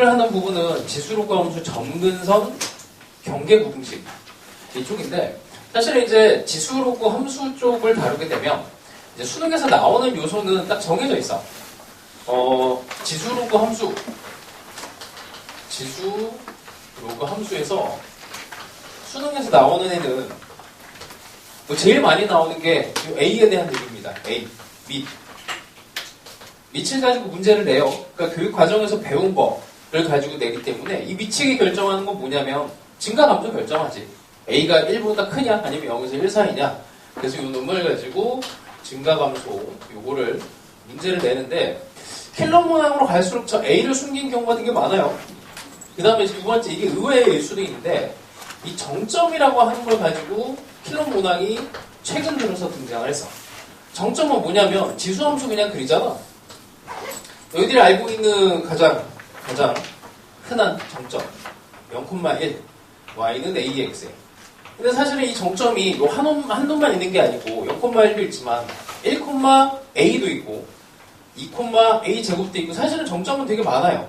오늘 하는 부분은 지수로그 함수 점근선 경계 부등식 이쪽인데, 사실은 이제 지수로그 함수 쪽을 다루게 되면 이제 수능에서 나오는 요소는 딱 정해져 있어. 지수로그 함수에서 수능에서 나오는 애는 뭐 제일 많이 나오는 게 A에 대한 얘기입니다. A, 밑을 가지고 문제를 내요. 그러니까 교육 과정에서 배운 거를 가지고 내기 때문에 이 미치기 결정하는 건 뭐냐면 증가감도 결정하지. A가 1보다 크냐 아니면 0에서 1 사이냐. 그래서 이 놈을 가지고 증가감소 요거를 문제를 내는데, 킬러 모양으로 갈수록 저 A를 숨긴 경우가 되게 많아요. 그 다음에 두 번째, 이게 의외일 수도 있는데, 이 정점이라고 하는 걸 가지고 킬러 모양이 최근 들어서 등장을 했어. 정점은 뭐냐면 지수함수 그냥 그리잖아. 너희들이 알고 있는 가장 흔한 정점 0,1 y는 ax에. 근데 사실은 이 정점이 한 놈만 있는 게 아니고 0,1도 있지만 1,a도 있고 2,a 제곱도 있고, 사실은 정점은 되게 많아요.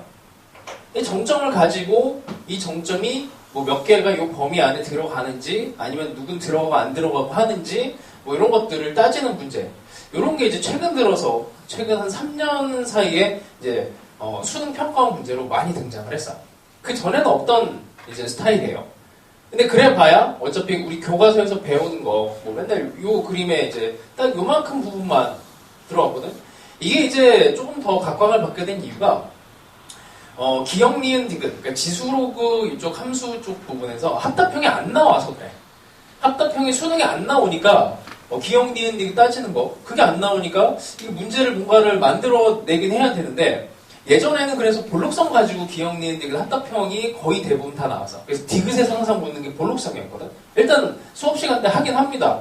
이 정점을 가지고 이 정점이 뭐 몇 개가 이 범위 안에 들어가는지, 아니면 누군 들어가고 안 들어가고 하는지, 뭐 이런 것들을 따지는 문제. 이런 게 이제 최근 한 3년 사이에 이제 수능 평가원 문제로 많이 등장을 했어. 그 전에는 없던 이제 스타일이에요. 근데 그래 봐야 어차피 우리 교과서에서 배우는 거 뭐 맨날 요 그림에 이제 딱 요만큼 부분만 들어왔거든. 이게 이제 조금 더 각광을 받게 된 이유가 기역, 니은, 디귿, 그러니까 지수로그 이쪽 함수 쪽 부분에서 합답형이 안 나와서 그래. 합답형이 수능에 안 나오니까 기역, 니은, 디귿 따지는 거, 그게 안 나오니까 이 문제를 뭔가를 만들어내긴 해야 되는데, 예전에는 그래서 볼록성 가지고 기역, 니은, 디귿 합답형이 거의 대부분 다 나왔어. 그래서 디귿에서 항상 묻는 게 볼록성이었거든. 일단 수업 시간 때 하긴 합니다.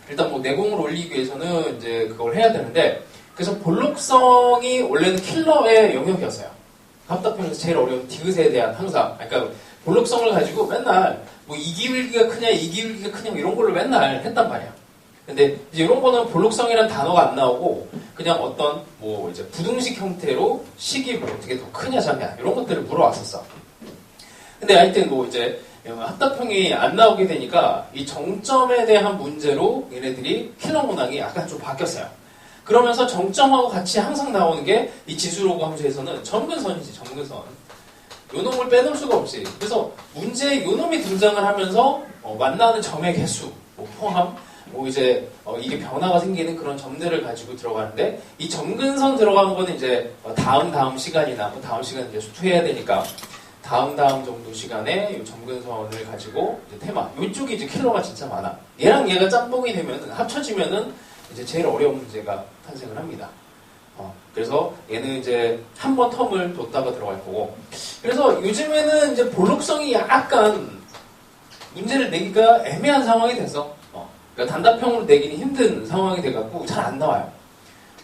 일단 뭐 내공을 올리기 위해서는 이제 그걸 해야 되는데, 그래서 볼록성이 원래는 킬러의 영역이었어요. 합답형에서 제일 어려운 디귿에 대한 항상, 그러니까 볼록성을 가지고 맨날 뭐 이기울기가 크냐 이기울기가 크냐 이런 걸로 맨날 했단 말이야. 근데 이제 이런 거는 볼록성이라는 단어가 안 나오고 그냥 어떤 뭐 이제 부등식 형태로 식이 뭐 어떻게 더 크냐 작냐 이런 것들을 물어왔었어. 근데 하여튼 뭐 이제 합답형이 안 나오게 되니까 이 정점에 대한 문제로 얘네들이 킬러 문항이 약간 좀 바뀌었어요. 그러면서 정점하고 같이 항상 나오는 게 이 지수로그 함수에서는 점근선이지, 점근선. 요놈을 빼놓을 수가 없지. 그래서 문제에 요놈이 등장을 하면서 만나는 점의 개수, 뭐 포함, 뭐 이제 이게 변화가 생기는 그런 점들을 가지고 들어가는데, 이 점근선 들어가는 거는 이제 다음 시간이나 뭐 다음 시간 이제 수투해야 되니까 다음 정도 시간에 이 점근선을 가지고 이제 테마, 이쪽이 이제 킬러가 진짜 많아. 얘랑 얘가 짬뽕이 되면은 합쳐지면은 이제 제일 어려운 문제가 탄생을 합니다. 그래서 얘는 이제 한 번 텀을 뒀다가 들어갈 거고. 그래서 요즘에는 이제 볼록성이 약간 문제를 내기가 애매한 상황이 됐어. 그러니까 단답형으로 내기는 힘든 상황이 돼갖고 잘 안 나와요.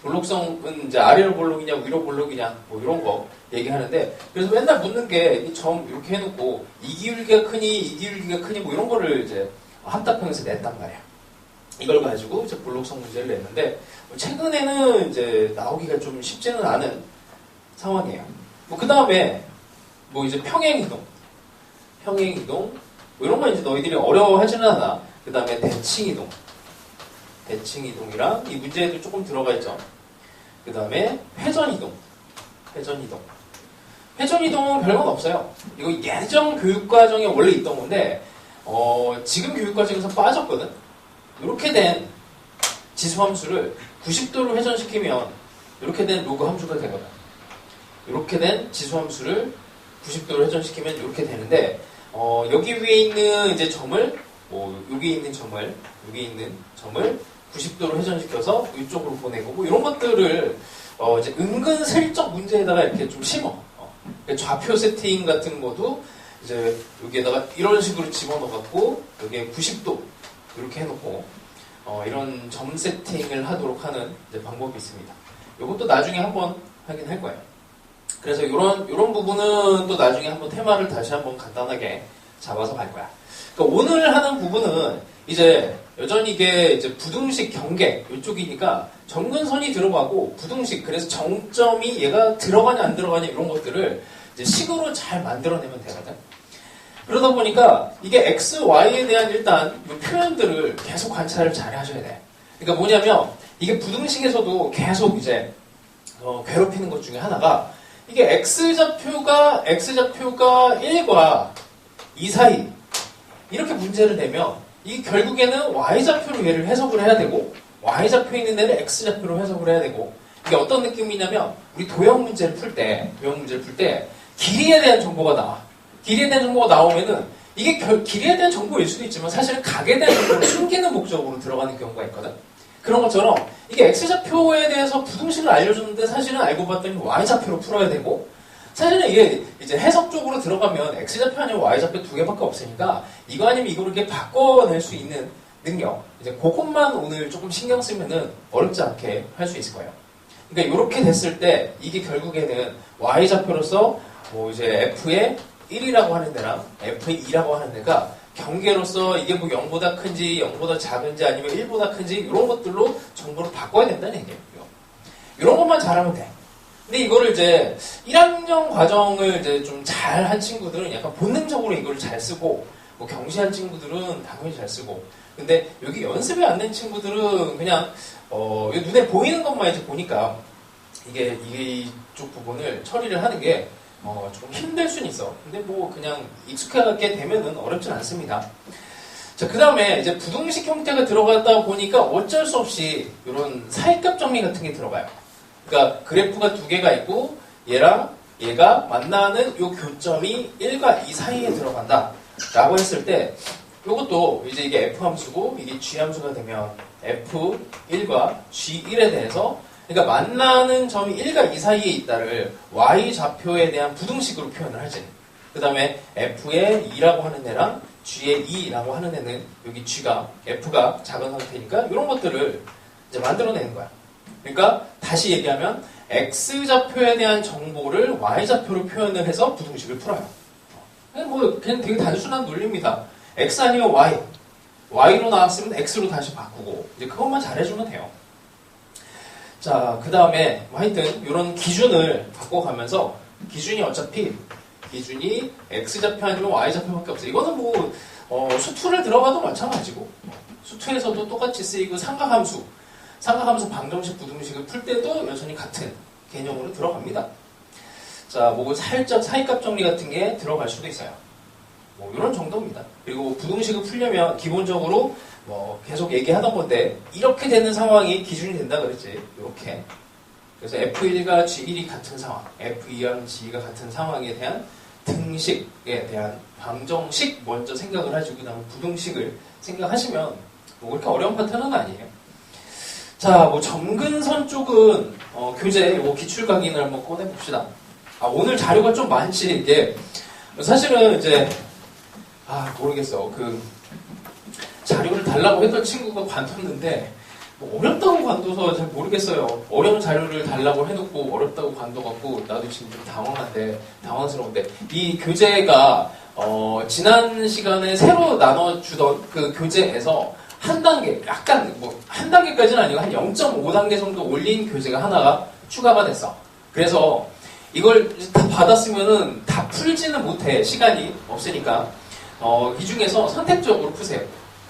볼록성은 이제 아래로 볼록이냐 위로 볼록이냐 뭐 이런 거 얘기하는데, 그래서 맨날 묻는 게 이 점 이렇게 해놓고 이기울기가 크니 뭐 이런 거를 이제 합답형에서 냈단 말이야. 이걸 가지고 이제 볼록성 문제를 냈는데, 최근에는 이제 나오기가 좀 쉽지는 않은 상황이에요. 뭐 그 다음에 뭐 이제 평행이동 뭐 이런 건 이제 너희들이 어려워하지는 않아. 그 다음에 대칭이동이랑 이 문제에도 조금 들어가 있죠. 그 다음에 회전이동은 별건 없어요. 이거 예전 교육과정에 원래 있던 건데 지금 교육과정에서 빠졌거든. 이렇게 된 지수함수를 90도로 회전시키면 이렇게 된 로그 함수가 되거든. 이렇게 된 지수함수를 90도로 회전시키면 이렇게 되는데, 여기 위에 있는 이제 점을 여기 있는 점을 90도로 회전시켜서 이쪽으로 보내고 뭐 이런 것들을 이제 은근슬쩍 문제에다가 이렇게 좀 심어. 좌표 세팅 같은 것도 이제 여기에다가 이런 식으로 집어넣어갖고 여기에 90도 이렇게 해놓고 이런 점 세팅을 하도록 하는 이제 방법이 있습니다. 이것도 나중에 한번 하긴 할 거예요. 그래서 이런 부분은 또 나중에 한번 테마를 다시 한번 간단하게 잡아서 갈 거야. 그러니까 오늘 하는 부분은 이제 여전히 이게 이제 부등식 경계 이쪽이니까 점근선이 들어가고 부등식, 그래서 정점이 얘가 들어가냐 안 들어가냐 이런 것들을 이제 식으로 잘 만들어내면 되거든. 그러다 보니까 이게 x, y에 대한 일단 이 표현들을 계속 관찰을 잘 하셔야 돼. 그러니까 뭐냐면 이게 부등식에서도 계속 이제 괴롭히는 것 중에 하나가 이게 x좌표가 1과 2 사이 이렇게 문제를 내면 이 결국에는 y좌표로 얘를 해석을 해야 되고 y좌표에 있는 애를 x좌표로 해석을 해야 되고 이게 어떤 느낌이냐면 우리 도형 문제를 풀 때 길이에 대한 정보가 나와. 길이에 대한 정보가 나오면은 이게 길이에 대한 정보일 수도 있지만 사실은 각에 대한 정보를 숨기는 목적으로 들어가는 경우가 있거든. 그런 것처럼 이게 x좌표에 대해서 부등식을 알려줬는데 사실은 알고 봤더니 y좌표로 풀어야 되고 사실은 이게 이제 해석 쪽으로 들어가면 x좌표 아니면 y좌표 두 개밖에 없으니까 이거 아니면 이거를 이렇게 바꿔낼 수 있는 능력 이제 그것만 오늘 조금 신경 쓰면은 어렵지 않게 할 수 있을 거예요. 그러니까 이렇게 됐을 때 이게 결국에는 y좌표로서 뭐 이제 f의 1이라고 하는 데랑 f의 2라고 하는 데가 경계로서 이게 뭐 0보다 큰지 0보다 작은지 아니면 1보다 큰지 이런 것들로 정보를 바꿔야 된다는 얘기예요. 이런 것만 잘하면 돼. 근데 이거를 이제 1학년 과정을 이제 좀 잘한 친구들은 약간 본능적으로 이걸 잘 쓰고 뭐 경시한 친구들은 당연히 잘 쓰고 근데 여기 연습이 안 된 친구들은 그냥 눈에 보이는 것만 이제 보니까 이게 이쪽 부분을 처리를 하는 게 조금 힘들 수는 있어. 근데 뭐 그냥 익숙하게 되면은 어렵진 않습니다. 자, 그 다음에 이제 부등식 형태가 들어가다 보니까 어쩔 수 없이 이런 사이값 정리 같은 게 들어가요. 그러니까 그래프가 두 개가 있고 얘랑 얘가 만나는 요 교점이 1과 2 사이에 들어간다. 라고 했을 때 이것도 이제 이게 F 함수고 이게 G 함수가 되면 F1과 G1에 대해서 그러니까 만나는 점이 1과 2 사이에 있다를 y 좌표에 대한 부등식으로 표현을 하지. 그 다음에 f의 2라고 하는 애랑 g의 2라고 하는 애는 여기 g가 f가 작은 상태니까 이런 것들을 이제 만들어내는 거야. 그러니까 다시 얘기하면 x 좌표에 대한 정보를 y 좌표로 표현을 해서 부등식을 풀어요. 그냥 되게 단순한 논리입니다. x 아니면 y로 나왔으면 x로 다시 바꾸고 이제 그것만 잘해주면 돼요. 자, 그 다음에 하여튼 이런 기준을 바꿔가면서 기준이 어차피 기준이 x좌표 아니면 y좌표밖에 없어요. 이거는 뭐 수투를 들어가도 마찬가지고 수투에서도 똑같이 쓰이고 삼각함수 방정식 부등식을 풀 때도 여전히 같은 개념으로 들어갑니다. 자, 뭐 살짝 사이값 정리 같은 게 들어갈 수도 있어요. 뭐 이런 정도입니다. 그리고 부등식을 풀려면 기본적으로 뭐 계속 얘기하던 건데 이렇게 되는 상황이 기준이 된다 그랬지. 이렇게. 그래서 F1과 G1이 같은 상황, F2와 G2가 같은 상황에 대한 등식에 대한 방정식 먼저 생각을 하시고 그다음 부등식을 생각하시면 뭐 그렇게 어려운 파트는 아니에요. 자, 뭐 점근선 쪽은 교재 뭐 기출 각인을 한번 꺼내 봅시다. 오늘 자료가 좀 많지. 이게 사실은 이제 모르겠어. 자료를 달라고 했던 친구가 관뒀는데 뭐 어렵다고 관둬서 잘 모르겠어요. 어려운 자료를 달라고 해놓고 어렵다고 관둬갖고 나도 지금 좀 당황스러운데 이 교재가 지난 시간에 새로 나눠주던 그 교재에서 한 단계, 약간 뭐 한 단계까지는 아니고 한 0.5단계 정도 올린 교재가 하나가 추가가 됐어. 그래서 이걸 다 받았으면은 다 풀지는 못해. 시간이 없으니까. 이 중에서 선택적으로 푸세요.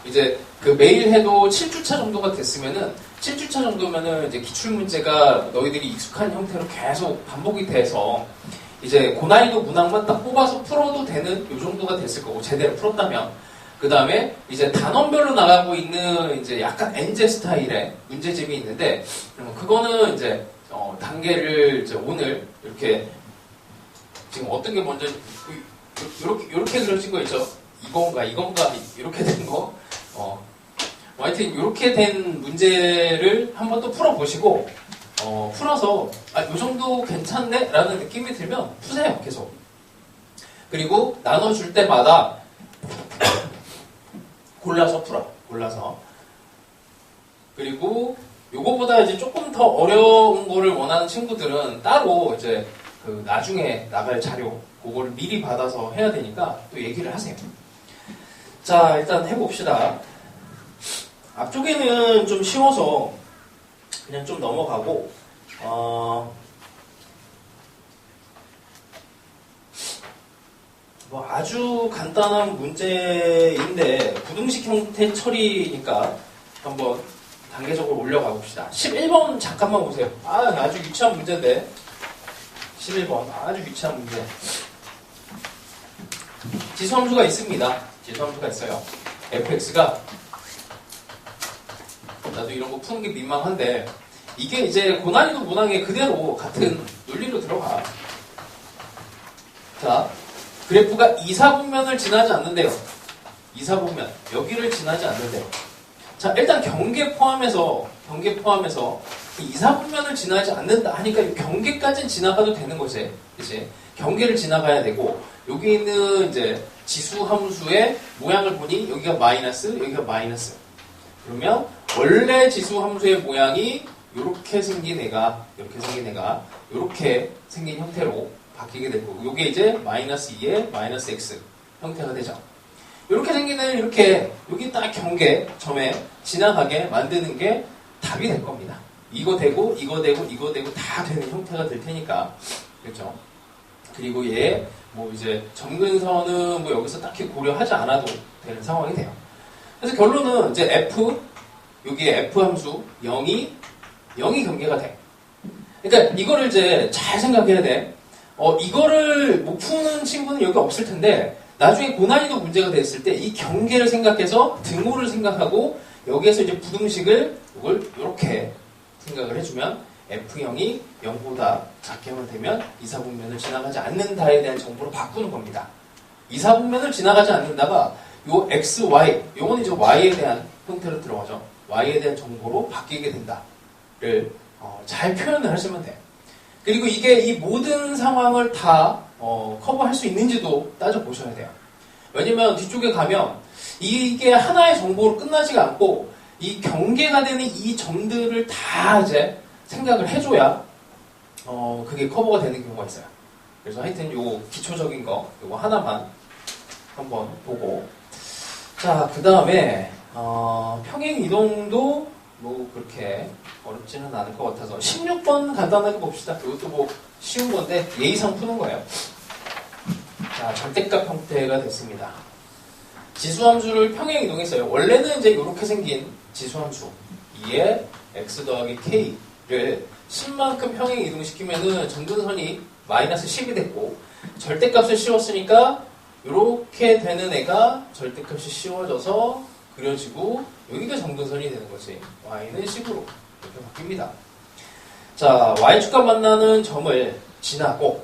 이제 매일 해도 7주차 정도가 됐으면은 7주차 정도면은 이제 기출문제가 너희들이 익숙한 형태로 계속 반복이 돼서 이제 고난이도 문항만 딱 뽑아서 풀어도 되는 요 정도가 됐을 거고 제대로 풀었다면 그 다음에 이제 단원별로 나가고 있는 이제 약간 엔제 스타일의 문제집이 있는데 그거는 이제 단계를 이제 오늘 이렇게 지금 어떤 게 먼저 이렇게 그려진 거 있죠? 이건가 이렇게 된 거. 하여튼 이렇게 된 문제를 한번 또 풀어보시고 풀어서 이 정도 괜찮네? 라는 느낌이 들면 푸세요. 계속. 그리고 나눠줄 때마다 골라서 풀어. 골라서. 그리고 요거보다 이제 조금 더 어려운 거를 원하는 친구들은 따로 이제 나중에 나갈 자료 그거를 미리 받아서 해야 되니까 또 얘기를 하세요. 자, 일단 해봅시다. 앞쪽에는 좀 쉬워서 그냥 좀 넘어가고 뭐 아주 간단한 문제인데 부등식 형태 처리니까 한번 단계적으로 올려가 봅시다. 11번 잠깐만 보세요. 아주 유치한 문제인데 11번 아주 유치한 문제. 지수함수가 있습니다. 지수함수가 있어요. fx가 나도 이런 거 푸는 게 민망한데 이게 이제 고난이도 문항에 그대로 같은 논리로 들어가. 자, 그래프가 2사분면을 지나지 않는데요. 2사분면 여기를 지나지 않는데요. 자, 일단 경계 포함해서 2사분면을 지나지 않는다 하니까 이 경계까지는 지나가도 되는 거지. 그치? 경계를 지나가야 되고 여기 있는 이제 지수 함수의 모양을 보니 여기가 마이너스, 여기가 마이너스. 그러면 원래 지수 함수의 모양이 이렇게 생긴 애가 이렇게 생긴 형태로 바뀌게 되고 이게 이제 마이너스 2에 마이너스 x 형태가 되죠. 이렇게 생긴 애는 이렇게 여기 딱 경계 점에 지나가게 만드는 게 답이 될 겁니다. 이거 되고 다 되는 형태가 될 테니까. 그렇죠? 그리고 얘 뭐 이제 점근선은 뭐 여기서 딱히 고려하지 않아도 되는 상황이 돼요. 그래서 결론은 이제 f 여기에 f 함수 0이 경계가 돼. 그러니까 이거를 이제 잘 생각해야 돼. 이거를 못 푸는 친구는 여기 없을 텐데 나중에 고난이도 문제가 됐을 때 이 경계를 생각해서 등호를 생각하고 여기에서 이제 부등식을 이걸 이렇게 생각을 해주면 F0이 0보다 작게만 되면 2사분면을 지나가지 않는다에 대한 정보로 바꾸는 겁니다. 2사분면을 지나가지 않는다가 요 X, Y, 요건 이제 Y에 대한 형태로 들어가죠. Y에 대한 정보로 바뀌게 된다를 잘 표현을 하시면 돼요. 그리고 이게 이 모든 상황을 다 커버할 수 있는지도 따져보셔야 돼요. 왜냐면 뒤쪽에 가면 이게 하나의 정보로 끝나지가 않고 이 경계가 되는 이 점들을 다 이제 생각을 해줘야 그게 커버가 되는 경우가 있어요. 그래서 하여튼 요 기초적인 거 요거 하나만 한번 보고 자, 그 다음에 평행 이동도 뭐 그렇게 어렵지는 않을 것 같아서 16번 간단하게 봅시다. 이것도 뭐 쉬운 건데 예의상 푸는 거예요. 자, 절대값 형태가 됐습니다. 지수함수를 평행 이동했어요. 원래는 이제 이렇게 생긴 지수함수 2에 x 더하기 k를 10만큼 평행 이동시키면은 점근선이 마이너스 10이 됐고 절대값을 씌웠으니까 이렇게 되는 애가 절대값이 씌워져서 그려지고 여기가 점근선이 되는 거지. y는 10으로 이렇게 바뀝니다. 자, y축과 만나는 점을 지나고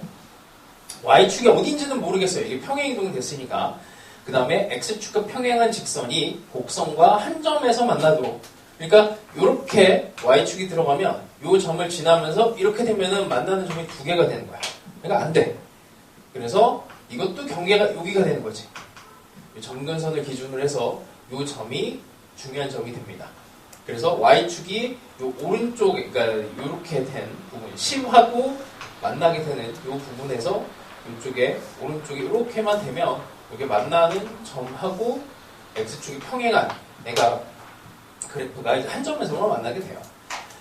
y축이 어딘지는 모르겠어요. 이게 평행 이동이 됐으니까. 그 다음에 x축과 평행한 직선이 곡선과 한 점에서 만나도록. 그러니까 이렇게 y축이 들어가면 이 점을 지나면서 이렇게 되면은 만나는 점이 두 개가 되는 거야. 그러니까 안 돼. 그래서 이것도 경계가 여기가 되는 거지. 점근선을 기준으로 해서 이 점이 중요한 점이 됩니다. 그래서 y축이 요 오른쪽에, 그러니까 이렇게 된 부분, 10하고 만나게 되는 이 부분에서 이쪽에 오른쪽에 이렇게만 되면 여기 만나는 점하고 x축이 평행한 애가 그래프가 이제 한 점에서만 만나게 돼요.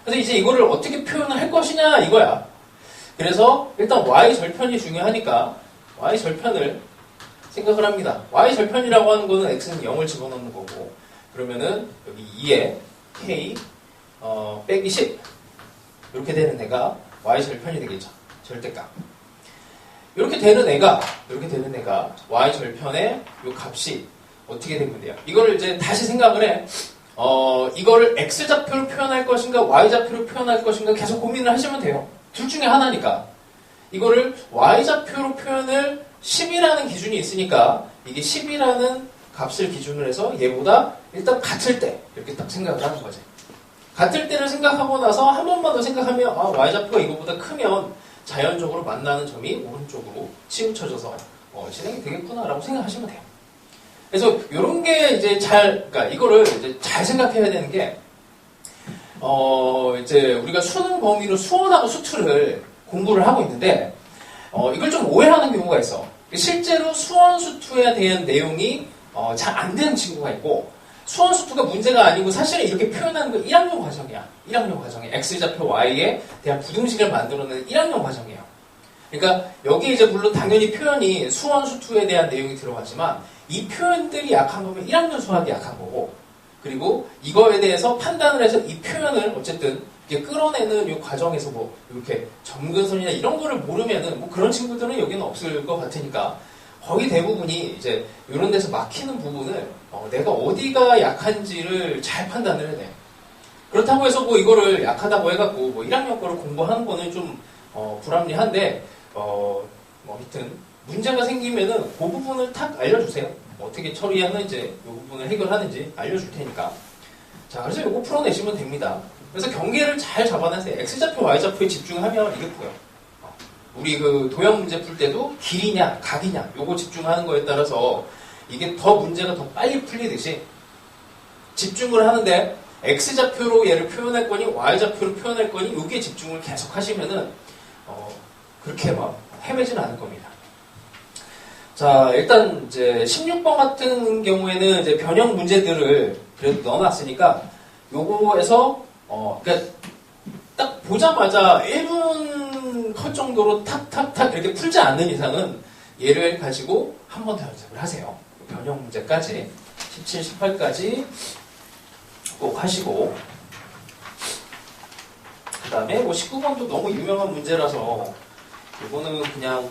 그래서 이제 이거를 어떻게 표현을 할 것이냐 이거야. 그래서 일단 y절편이 중요하니까 y절편을 생각을 합니다. y절편이라고 하는 거는 x는 0을 집어넣는 거고 그러면은 여기 2에 k 빼기 10 이렇게 되는 애가 y절편이 되겠죠. 절대값. 이렇게 되는 애가 y절편의 이 값이 어떻게 되면 돼요? 이거를 이제 다시 생각을 해. 이거를 x좌표로 표현할 것인가 y좌표로 표현할 것인가 계속 고민을 하시면 돼요. 둘 중에 하나니까. 이거를 y좌표로 표현을 10이라는 기준이 있으니까 이게 10이라는 값을 기준으로 해서 얘보다 일단 같을 때 이렇게 딱 생각을 하는 거지. 같을 때를 생각하고 나서 한 번만 더 생각하면 y좌표가 이거보다 크면 자연적으로 만나는 점이 오른쪽으로 치우쳐져서 진행이 되겠구나라고 생각하시면 돼요. 그래서 이런 게 이제 그러니까 이거를 이제 잘 생각해야 되는 게 이제 우리가 수능 범위로 수원하고 수투를 공부를 하고 있는데 이걸 좀 오해하는 경우가 있어. 실제로 수원 수투에 대한 내용이 잘 안 되는 친구가 있고 수원 수투가 문제가 아니고 사실은 이렇게 표현하는 건 1학년 과정이야. 1학년 과정에 x좌표 y에 대한 부등식을 만들어내는 1학년 과정이에요. 그러니까 여기에 이제 물론 당연히 표현이 수원, 수투에 대한 내용이 들어가지만 이 표현들이 약한 거면 1학년 수학이 약한 거고 그리고 이거에 대해서 판단을 해서 이 표현을 어쨌든 이게 끌어내는 이 과정에서 뭐 이렇게 점근선이나 이런 거를 모르면은 뭐 그런 친구들은 여기는 없을 것 같으니까 거의 대부분이 이제 이런 데서 막히는 부분을 내가 어디가 약한지를 잘 판단을 해내. 그렇다고 해서 뭐 이거를 약하다고 해갖고 뭐 1학년 거를 공부하는 거는 좀 불합리한데 하여튼 문제가 생기면은 그 부분을 탁 알려주세요. 어떻게 처리하는지, 이 부분을 해결하는지 알려줄 테니까. 자, 그래서 이거 풀어내시면 됩니다. 그래서 경계를 잘 잡아내세요. X좌표, Y좌표에 집중하면 이게 보여. 우리 그 도형 문제 풀 때도 길이냐, 각이냐, 요거 집중하는 거에 따라서 이게 더 문제가 더 빨리 풀리듯이 집중을 하는데 X좌표로 얘를 표현할 거니, Y좌표로 표현할 거니, 여기에 집중을 계속 하시면은, 그렇게 막 헤매지는 않을 겁니다. 자, 일단 이제 16번 같은 경우에는 이제 변형 문제들을 그래도 넣어놨으니까 요거에서 그러니까 딱 보자마자 1분 컷 정도로 탁탁탁 이렇게 풀지 않는 이상은 얘를 가지고 한 번 더 연습을 하세요. 변형 문제까지 17, 18까지 꼭 하시고 그 다음에 뭐 19번도 너무 유명한 문제라서 이거는 그냥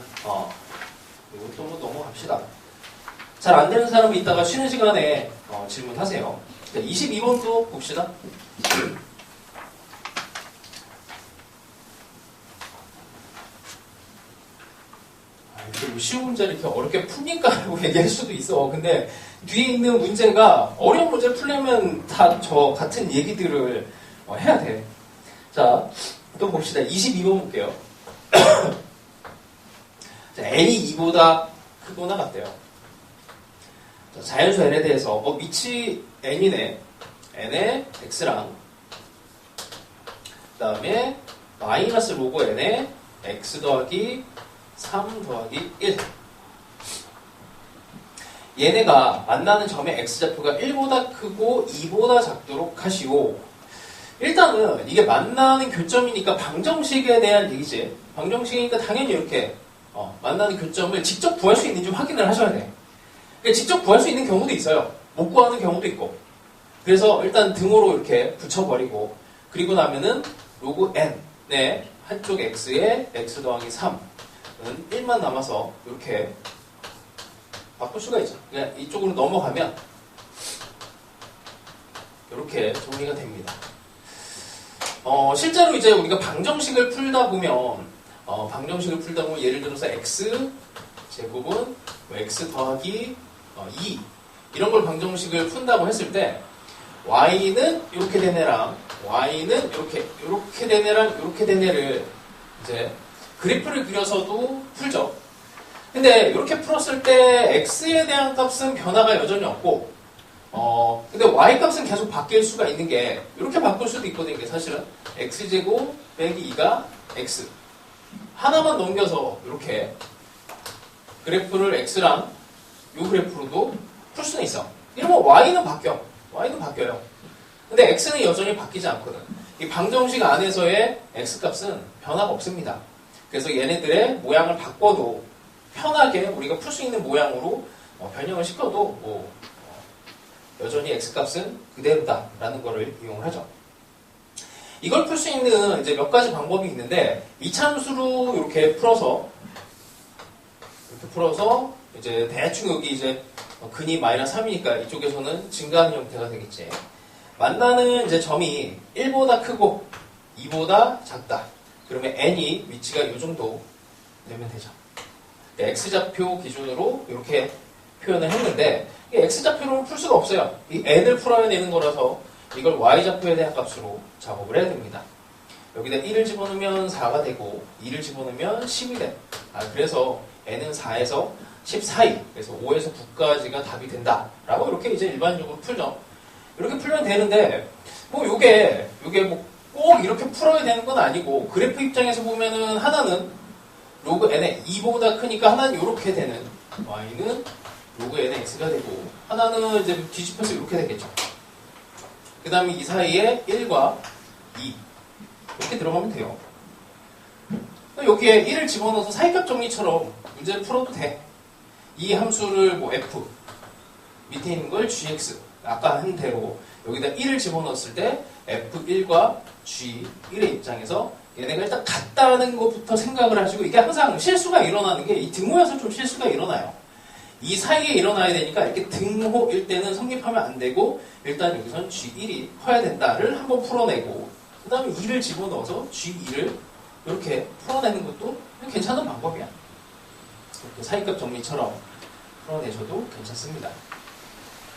이것도 뭐 넘어갑시다. 잘 안 되는 사람은 이따가 쉬는 시간에 질문하세요. 22번도 봅시다. 쉬운 문제를 이렇게 어렵게 풉니까? 라고 얘기할 수도 있어. 근데 뒤에 있는 문제가 어려운 문제를 풀려면 다 저 같은 얘기들을 해야 돼. 자, 또 봅시다. 22번 볼게요. 자, n이 2보다 크거나 같대요. 자, 자연수 n에 대해서 밑이 n이네. n의 x랑 그 다음에 마이너스 로고 n에 x 더하기 3 더하기 1 얘네가 만나는 점의 x좌표가 1보다 크고 2보다 작도록 하시오. 일단은 이게 만나는 교점이니까 방정식에 대한 얘기지. 방정식이니까 당연히 이렇게 만나는 교점을 직접 구할 수 있는지 확인을 하셔야 돼. 그러니까 직접 구할 수 있는 경우도 있어요. 못 구하는 경우도 있고. 그래서 일단 등호로 이렇게 붙여버리고 그리고 나면은 로그 n의 한쪽 x에 x 더하기 3은 1만 남아서 이렇게 바꿀 수가 있죠. 그냥 이쪽으로 넘어가면 이렇게 정리가 됩니다. 실제로 이제 우리가 방정식을 풀다 보면 예를 들어서 x 제곱은 x 더하기 2 이런 걸 방정식을 푼다고 했을 때 y는 이렇게 된 애랑 y는 이렇게 된 애랑 이렇게 된 애를 이제 그래프를 그려서도 풀죠. 근데 이렇게 풀었을 때 x에 대한 값은 변화가 여전히 없고 근데 y 값은 계속 바뀔 수가 있는 게 이렇게 바꿀 수도 있거든요. 이게 사실은 x제곱 빼기 2가 x 하나만 넘겨서 이렇게 그래프를 x랑 이 그래프로도 풀 수는 있어. 이러면 y는 바뀌어요. 근데 x는 여전히 바뀌지 않거든. 이 방정식 안에서의 x값은 변화가 없습니다. 그래서 얘네들의 모양을 바꿔도 편하게 우리가 풀 수 있는 모양으로 변형을 시켜도 여전히 x값은 그대로다라는 거를 이용을 하죠. 이걸 풀 수 있는 이제 몇 가지 방법이 있는데 이참수로 이렇게 풀어서 이제 대충 여기 이제 근이 마이너스 3이니까 이쪽에서는 증가하는 형태가 되겠지. 만나는 이제 점이 1보다 크고 2보다 작다. 그러면 n이 위치가 이 정도 되면 되죠. x좌표 기준으로 이렇게 표현을 했는데 이 x좌표로는 풀 수가 없어요. 이 n을 풀어야 되는 거라서 이걸 y좌표에 대한 값으로 작업을 해야 됩니다. 여기다 1을 집어넣으면 4가 되고 2를 집어넣으면 10이 돼. 그래서 n은 4에서 10 사이, 그래서 5에서 9까지가 답이 된다. 라고 이렇게 이제 일반적으로 풀죠. 이렇게 풀면 되는데 뭐 요게 뭐 꼭 이렇게 풀어야 되는 건 아니고 그래프 입장에서 보면은 하나는 로그 n의 2보다 크니까 하나는 이렇게 되는 y는 로그 n의 x가 되고 하나는 이제 뒤집혀서 이렇게 되겠죠. 그 다음에 이 사이에 1과 2 이렇게 들어가면 돼요. 여기에 1을 집어넣어서 사이값 정리처럼 문제를 풀어도 돼. 이 함수를 뭐 f, 밑에 있는 걸 gx, 아까 한 대로 여기다 1을 집어넣었을 때 f1과 g1의 입장에서 얘네가 일단 같다는 것부터 생각을 하시고, 이게 항상 실수가 일어나는 게 이 등호에서 좀 실수가 일어나요. 이 사이에 일어나야 되니까 이렇게 등호일 때는 성립하면 안 되고, 일단 여기서는 g1이 커야 된다를 한번 풀어내고, 그 다음에 2를 집어넣어서 g2를 이렇게 풀어내는 것도 괜찮은 방법이야. 이렇게 사이값 정리처럼 풀어내셔도 괜찮습니다.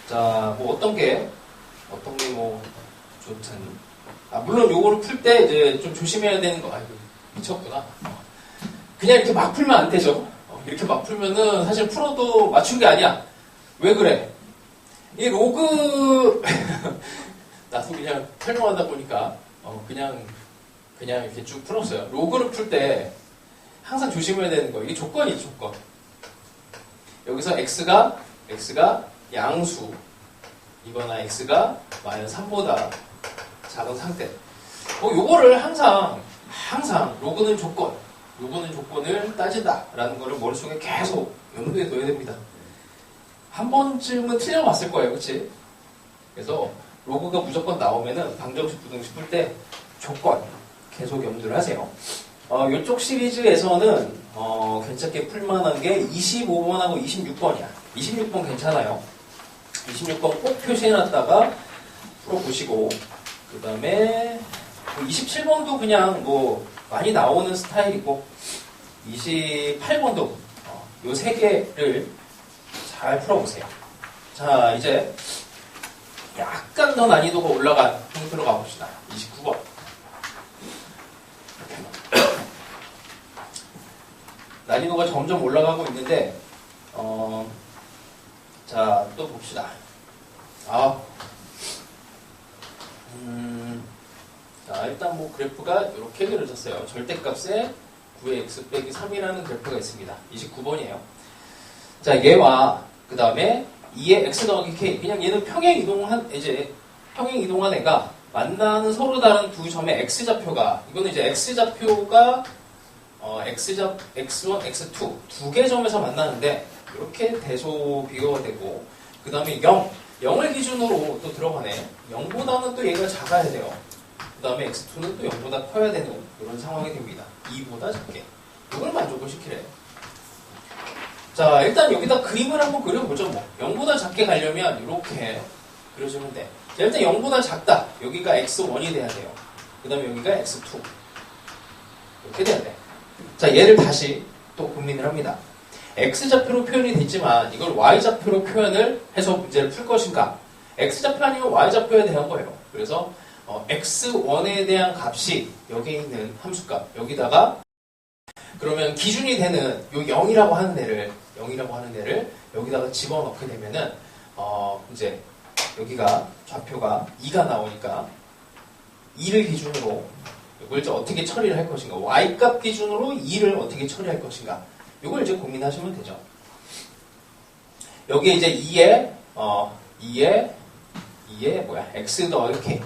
자, 뭐 어떤 게 뭐 좋든. 물론 요거를 풀 때 이제 좀 조심해야 되는 거. 아이고, 미쳤구나. 그냥 이렇게 막 풀면 안 되죠. 이렇게 막 풀면은 사실 풀어도 맞춘 게 아니야. 왜 그래? 이 로그, 나도 그냥 설명하다 보니까, 그냥 이렇게 쭉 풀었어요. 로그를 풀 때 항상 조심해야 되는 거. 이게 조건이지, 조건. 여기서 x가 양수, 이거나 x가 마이너스 3보다 작은 상태. 요거를 항상 로그는 조건을 따진다라는 거를 머릿속에 계속 염두에 둬야 됩니다. 한 번쯤은 틀려봤을 거예요, 그치? 그래서 로그가 무조건 나오면은 방정식, 부등식 풀 때 조건 계속 염두를 하세요. 이쪽 시리즈에서는 괜찮게 풀만한 게 25번하고 26번이야. 26번 괜찮아요. 26번 꼭 표시해놨다가 풀어보시고, 그 다음에 27번도 그냥 뭐 많이 나오는 스타일이고, 28번도 요 세 개를 잘 풀어보세요. 자, 이제 약간 더 난이도가 올라간 형태로 가봅시다. 29번. 난이도가 점점 올라가고 있는데, 자, 또 봅시다. 자, 일단 뭐 그래프가 이렇게 그려졌어요. 절대값에 9의 x 빼기 3이라는 그래프가 있습니다. 29번이에요. 자, 얘와 그 다음에 2의 x 더하기 k. 그냥 얘는 평행 이동한 애가 만나는 서로 다른 두 점의 x좌표가, 이거는 이제 x좌표가 x1, x2 두 개 점에서 만나는데, 이렇게 대소 비교가 되고, 그 다음에 0을 기준으로 또 들어가네. 0보다는 또 얘가 작아야 돼요. 그 다음에 x2는 또 0보다 커야 되는 이런 상황이 됩니다. 2보다 작게. 이걸 만족을 시키래요. 자, 일단 여기다 그림을 한번 그려보죠. 뭐 0보다 작게 가려면 이렇게 그려주면 돼. 자, 일단 0보다 작다. 여기가 x1이 돼야 돼요. 그 다음에 여기가 x2. 이렇게 돼야 돼. 자, 얘를 다시 또 고민을 합니다. x좌표로 표현이 됐지만 이걸 y좌표로 표현을 해서 문제를 풀 것인가? x좌표 아니면 y좌표에 대한 거예요. 그래서 x1에 대한 값이 여기에 있는 함수값, 여기다가 그러면 기준이 되는 요 0이라고 하는 애를 여기다가 집어넣게 되면은 이제 여기가 좌표가 2가 나오니까 2를 기준으로 이걸 이제 어떻게 처리를 할 것인가, y값 기준으로 2를 어떻게 처리할 것인가, 이걸 이제 고민하시면 되죠. 여기에 이제 2에 x 더하기 k.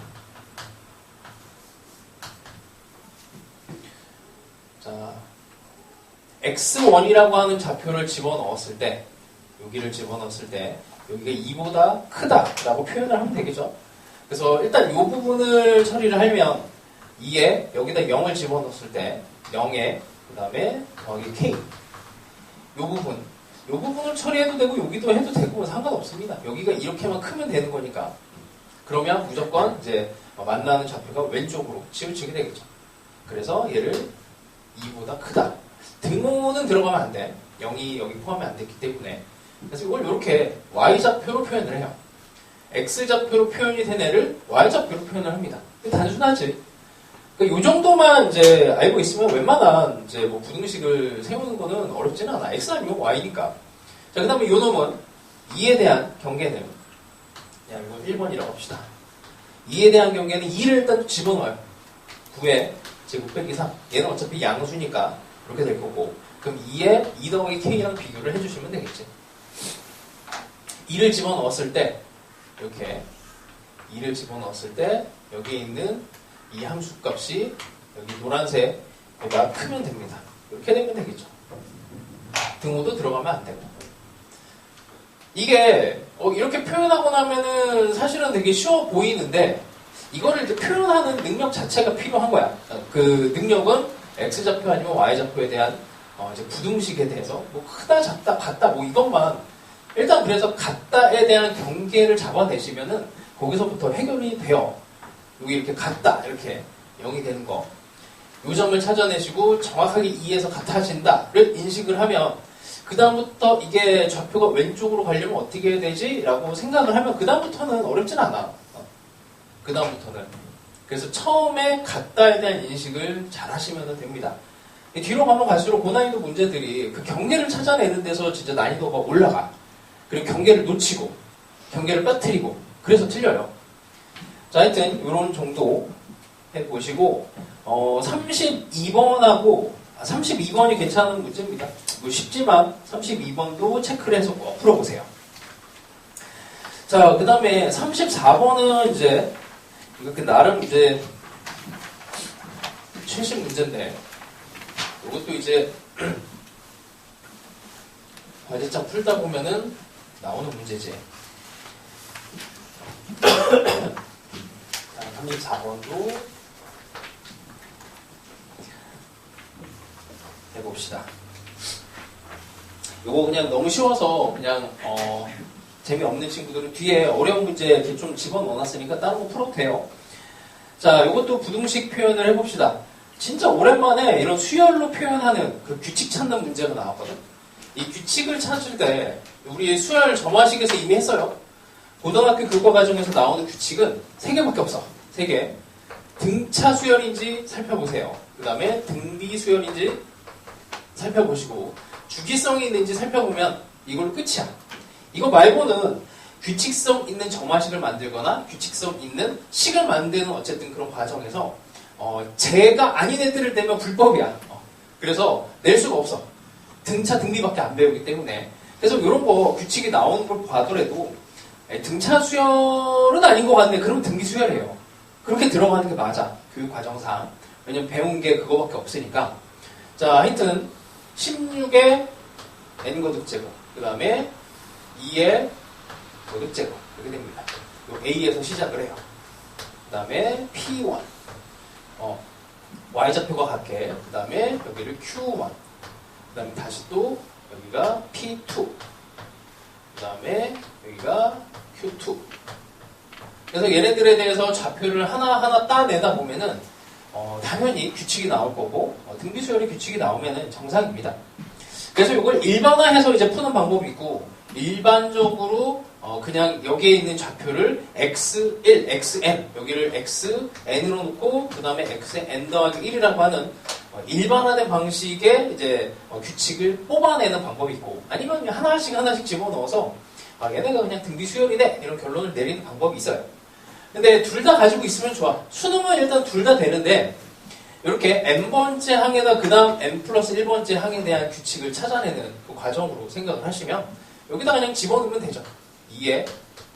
자, x1이라고 하는 좌표를 집어넣었을 때, 여기를 집어넣었을 때 여기가 2보다 크다라고 표현을 하면 되겠죠. 그래서 일단 이 부분을 처리를 하면 2에 여기다 0을 집어넣었을 때 0에 그 다음에 더하기 k, 이 부분을 처리해도 되고 여기도 해도 되고 상관없습니다. 여기가 이렇게만 크면 되는 거니까. 그러면 무조건 이제 만나는 좌표가 왼쪽으로 치우치게 되겠죠. 그래서 얘를 2보다 크다. 등호는 들어가면 안 돼. 0이 여기 포함이 안 됐기 때문에. 그래서 이걸 이렇게 y좌표로 표현을 해요. x좌표로 표현이 된 애를 y좌표로 표현을 합니다. 단순하지. 그러니까 이 정도만 이제 알고 있으면 웬만한 이제 뭐 부등식을 세우는 거는 어렵지는 않아. x 아니면 y니까. 자, 그 다음에 이 놈은 2에 대한 경계는, 이거 1번이라고 합시다. 2에 대한 경계는 2를 일단 집어넣어요. 9에 제곱 빼기 3. 얘는 어차피 양수니까 이렇게 될 거고. 그럼 2에 2 더하기 k랑 비교를 해주시면 되겠지. 2를 집어넣었을 때, 이렇게 2를 집어넣었을 때 여기에 있는 이 함수값이 여기 노란색 얘가 크면 됩니다. 이렇게 되면 되겠죠. 등호도 들어가면 안 되고. 이게 이렇게 표현하고 나면은 사실은 되게 쉬워 보이는데 이거를 이제 표현하는 능력 자체가 필요한 거야. 그 능력은 X좌표 아니면 Y좌표에 대한 이제 부등식에 대해서 뭐 크다, 작다, 같다 뭐 이것만 일단 그래서 같다에 대한 경계를 잡아내시면은 거기서부터 해결이 돼요. 여기 이렇게 같다 이렇게 0이 되는 거. 요 점을 찾아내시고 정확하게 2에서 같아진다를 인식을 하면 그 다음부터 이게 좌표가 왼쪽으로 가려면 어떻게 해야 되지? 라고 생각을 하면 그 다음부터는 어렵진 않아. 그 다음부터는. 그래서 처음에 같다에 대한 인식을 잘 하시면 됩니다. 뒤로 가면 갈수록 고난이도 문제들이 그 경계를 찾아내는 데서 진짜 난이도가 올라가. 그리고 경계를 놓치고, 경계를 빠뜨리고, 그래서 틀려요. 자, 하여튼, 이런 정도 해보시고, 32번하고, 32번이 괜찮은 문제입니다. 뭐 쉽지만, 32번도 체크를 해서 꼭 풀어보세요. 자, 그 다음에 34번은 이제, 이렇게 나름 이제, 최신 문제인데, 이것도 이제, 과제장 풀다 보면은 나오는 문제지. 34번도 해봅시다. 이거 그냥 너무 쉬워서 그냥 재미없는 친구들은 뒤에 어려운 문제 이렇게 좀 집어넣어놨으니까 다른 거 풀어도 돼요. 자, 이것도 부등식 표현을 해봅시다. 진짜 오랜만에 이런 수열로 표현하는 그 규칙 찾는 문제가 나왔거든. 이 규칙을 찾을 때 우리 수열 점화식에서 이미 했어요. 고등학교 교과 과정에서 나오는 규칙은 3개밖에 없어. 3개. 등차 수열인지 살펴보세요. 그 다음에 등비 수열인지 살펴보시고 주기성이 있는지 살펴보면 이걸로 끝이야. 이거 말고는 규칙성 있는 점화식을 만들거나 규칙성 있는 식을 만드는 어쨌든 그런 과정에서 제가 아닌 애들을 내면 불법이야. 그래서 낼 수가 없어. 등차 등비밖에 안 배우기 때문에. 그래서 이런 거 규칙이 나오는 걸 봐더라도 등차 수열은 아닌 것 같네. 그러면 등비 수열이에요. 그렇게 들어가는 게 맞아. 교육 과정상. 왜냐면 배운 게 그거밖에 없으니까. 자, 하여튼 16의 n거듭제곱 그 다음에 2의 거듭제곱 이렇게 됩니다. A에서 시작을 해요. 그 다음에 P1 Y좌표가 같게 그 다음에 여기를 Q1 그 다음에 다시 또 여기가 P2 그 다음에 여기가 Q2 그래서 얘네들에 대해서 좌표를 하나하나 따내다 보면은 당연히 규칙이 나올 거고 등비수열의 규칙이 나오면은 정상입니다. 그래서 이걸 일반화해서 이제 푸는 방법이 있고 일반적으로 그냥 여기에 있는 좌표를 x1, xn 여기를 xn으로 놓고 그 다음에 xn 더하기 1이라고 하는 일반화된 방식의 이제 규칙을 뽑아내는 방법이 있고 아니면 하나씩 집어넣어서 얘네가 그냥 등비수열이네 이런 결론을 내리는 방법이 있어요. 근데 둘 다 가지고 있으면 좋아. 수능은 일단 둘 다 되는데 이렇게 n번째 항에다 그 다음 n 플러스 1번째 항에 대한 규칙을 찾아내는 그 과정으로 생각을 하시면 여기다 그냥 집어넣으면 되죠. 2의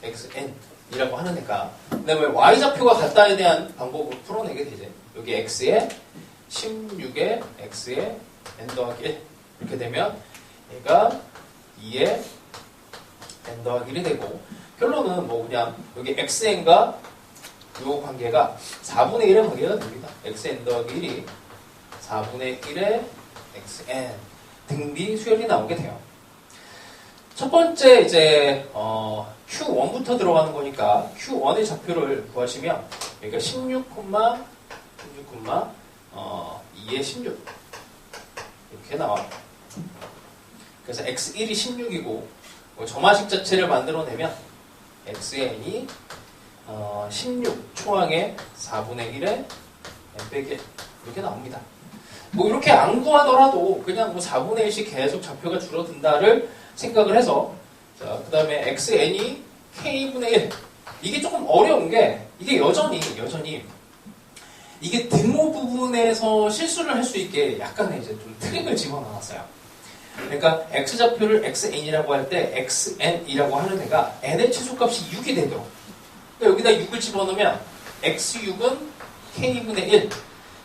xn이라고 하는 애가 그 다음에 y좌표가 같다에 대한 방법으로 풀어내게 되죠. 여기 x에 16에 x에 n 더하기 1 이렇게 되면 얘가 2에 n 더하기 1이 되고 결론은 뭐 그냥 여기 xn과 이 관계가 4분의 1의 관계가 됩니다. xn 더하기 1이 4분의 1의 xn 등비 수열이 나오게 돼요. 첫 번째 이제 Q1부터 들어가는 거니까 Q1의 좌표를 구하시면 여기가 2의 16 이렇게 나와요. 그래서 x1이 16이고 점화식 자체를 만들어내면 xn이 16 초항의 4분의 1의 n 빼기 1 이렇게 나옵니다. 뭐 이렇게 안 구하더라도 그냥 뭐 4분의 1씩 계속 좌표가 줄어든다를 생각을 해서 자, 그 다음에 xn이 k분의 1 이게 조금 어려운 게 이게 여전히 이게 등호 부분에서 실수를 할 수 있게 약간의 이제 좀 트릭을 집어넣었어요. 그러니까 x좌표를 xn이라고 할 때 xn이라고 하는 애가 n의 최소값이 6이 되도록 그러니까 여기다 6을 집어넣으면 x6은 k분의 1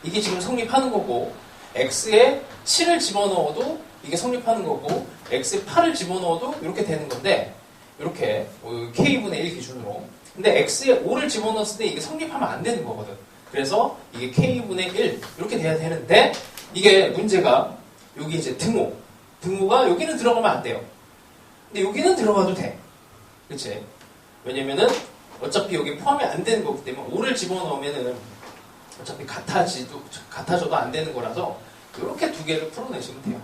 이게 지금 성립하는 거고 x에 7을 집어넣어도 이게 성립하는 거고 x에 8을 집어넣어도 이렇게 되는 건데 이렇게 k분의 1 기준으로. 근데 x에 5를 집어넣었을 때 이게 성립하면 안 되는 거거든. 그래서 이게 k분의 1 이렇게 돼야 되는데 이게 문제가 여기 이제 등호가 여기는 들어가면 안 돼요. 근데 여기는 들어가도 돼. 그치? 왜냐면은 어차피 여기 포함이 안 되는 거기 때문에 5를 집어넣으면은 어차피 같아져도 안 되는 거라서 이렇게 두 개를 풀어내시면 돼요.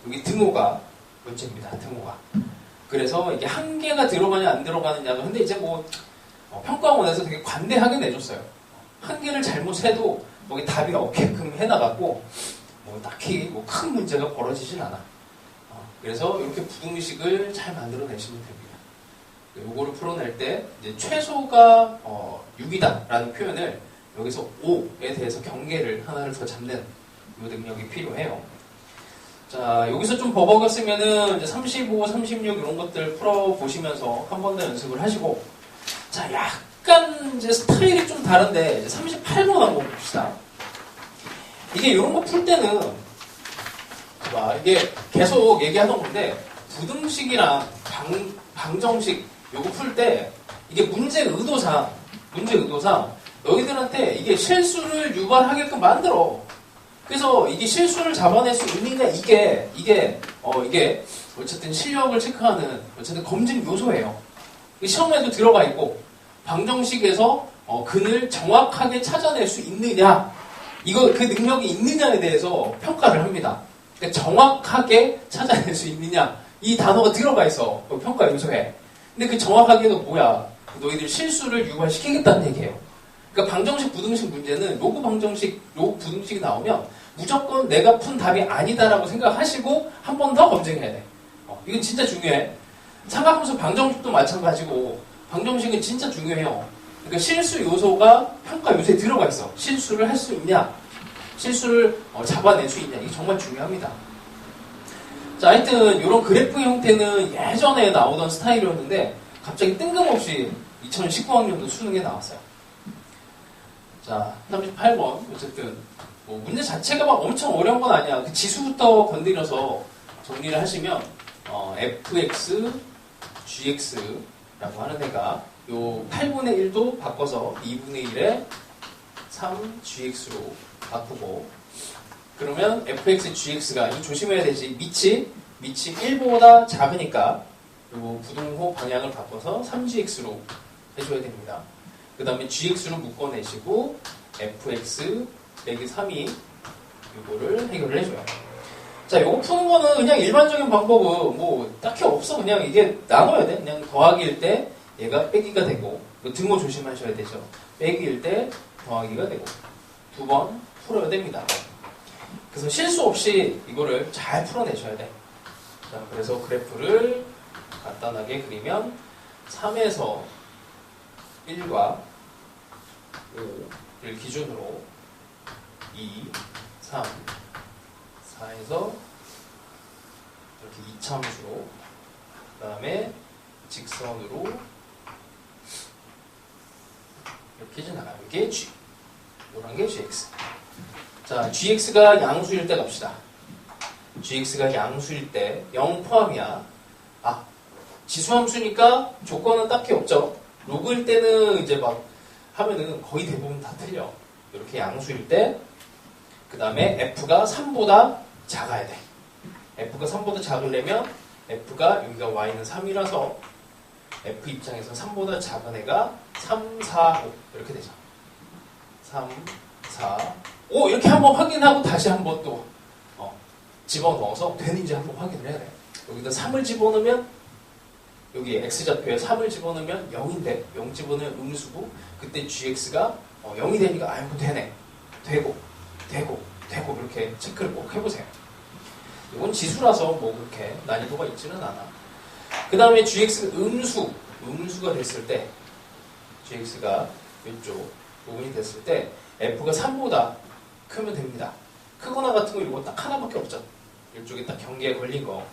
여기 등호가 문제입니다. 등호가. 그래서 이게 한 개가 들어가냐 안 들어가느냐가 근데 이제 뭐 평가원에서 되게 관대하게 내줬어요. 한 개를 잘못해도 거기 답이 없게끔 해나갔고 뭐 딱히 뭐 큰 문제가 벌어지진 않아. 그래서 이렇게 부등식을 잘 만들어내시면 됩니다. 요거를 풀어낼 때 이제 최소가 6이다라는 표현을 여기서 5에 대해서 경계를 하나를 더 잡는 이 능력이 필요해요. 자, 여기서 좀 버벅였으면은 이제 35, 36 이런 것들 풀어보시면서 한 번 더 연습을 하시고, 자, 약간 이제 스타일이 좀 다른데, 이제 38번 한번 봅시다. 이게 이런 거 풀 때는, 봐, 이게 계속 얘기하던 건데, 부등식이랑 방정식 요거 풀 때, 이게 문제 의도상, 너희들한테 이게 실수를 유발하게끔 만들어. 그래서 이게 실수를 잡아낼 수 있느냐, 이게 어쨌든 실력을 체크하는 어쨌든 검증 요소예요. 시험에도 들어가 있고, 방정식에서 근을 정확하게 찾아낼 수 있느냐, 그 능력이 있느냐에 대해서 평가를 합니다. 그러니까 정확하게 찾아낼 수 있느냐, 이 단어가 들어가 있어. 그 평가 요소에. 근데 그 정확하게는 뭐야? 너희들 실수를 유발시키겠다는 얘기예요. 그러니까 방정식, 부등식 문제는 요거 방정식, 요거 부등식이 나오면 무조건 내가 푼 답이 아니다라고 생각하시고 한 번 더 검증해야 돼. 이건 진짜 중요해. 삼각함수 방정식도 마찬가지고 방정식은 진짜 중요해요. 그러니까 실수 요소가 평가 요소에 들어가 있어. 실수를 할 수 있냐, 실수를 잡아낼 수 있냐, 이게 정말 중요합니다. 자, 하여튼 이런 그래프 형태는 예전에 나오던 스타일이었는데 갑자기 뜬금없이 2019학년도 수능에 나왔어요. 자, 38번. 어쨌든 뭐 문제 자체가 막 엄청 어려운 건 아니야. 그 지수부터 건드려서 정리를 하시면 fx, gx라고 하는 애가 요 8분의 1도 바꿔서 2분의 1에 3gx로 바꾸고, 그러면 fx, gx가 이 조심해야 되지. 밑이 1보다 작으니까 요 부등호 방향을 바꿔서 3gx로 해줘야 됩니다. 그 다음에 gx로 묶어내시고 fx 빼기 3이 이거를 해결을 해줘요. 자, 요거 푸는 거는 그냥 일반적인 방법은 뭐 딱히 없어. 그냥 이게 나눠야 돼. 그냥 더하기일 때 얘가 빼기가 되고, 등호 조심하셔야 되죠. 빼기일 때 더하기가 되고, 두 번 풀어야 됩니다. 그래서 실수 없이 이거를 잘 풀어내셔야 돼. 자, 그래서 그래프를 간단하게 그리면 3에서 1과 5를 기준으로 2, 3, 4에서 이렇게 이차함수로, 그 다음에 직선으로 이렇게 지나가요. 이게 G, 이런 게 GX. 자, GX가 양수일 때 갑시다. GX가 양수일 때 0 포함이야. 지수함수니까 조건은 딱히 없죠. 로그일 때는 이제 막 하면은 거의 대부분 다 틀려. 이렇게 양수일 때, 그 다음에 F가 3보다 작아야 돼. F가 3보다 작으려면 F가 여기가 Y는 3이라서 F 입장에서 3보다 작은 애가 3, 4, 5 이렇게 되죠. 3, 4, 5 이렇게 한번 확인하고 다시 한번 또 집어넣어서 되는지 한번 확인을 해야 돼. 여기다 3을 집어넣으면, 여기 X좌표에 3을 집어넣으면 0인데 0 집어넣으면 음수고, 그때 GX가 0이 되니까 아이고 되네. 되고 이렇게 체크를 꼭 해보세요. 이건 지수라서 뭐 그렇게 난이도가 있지는 않아. 그 다음에 GX가 음수가 됐을 때, GX가 이쪽 부분이 됐을 때 F가 3보다 크면 됩니다. 크거나 같은 거 이거 딱 하나밖에 없죠. 이쪽에 딱 경계에 걸린 거.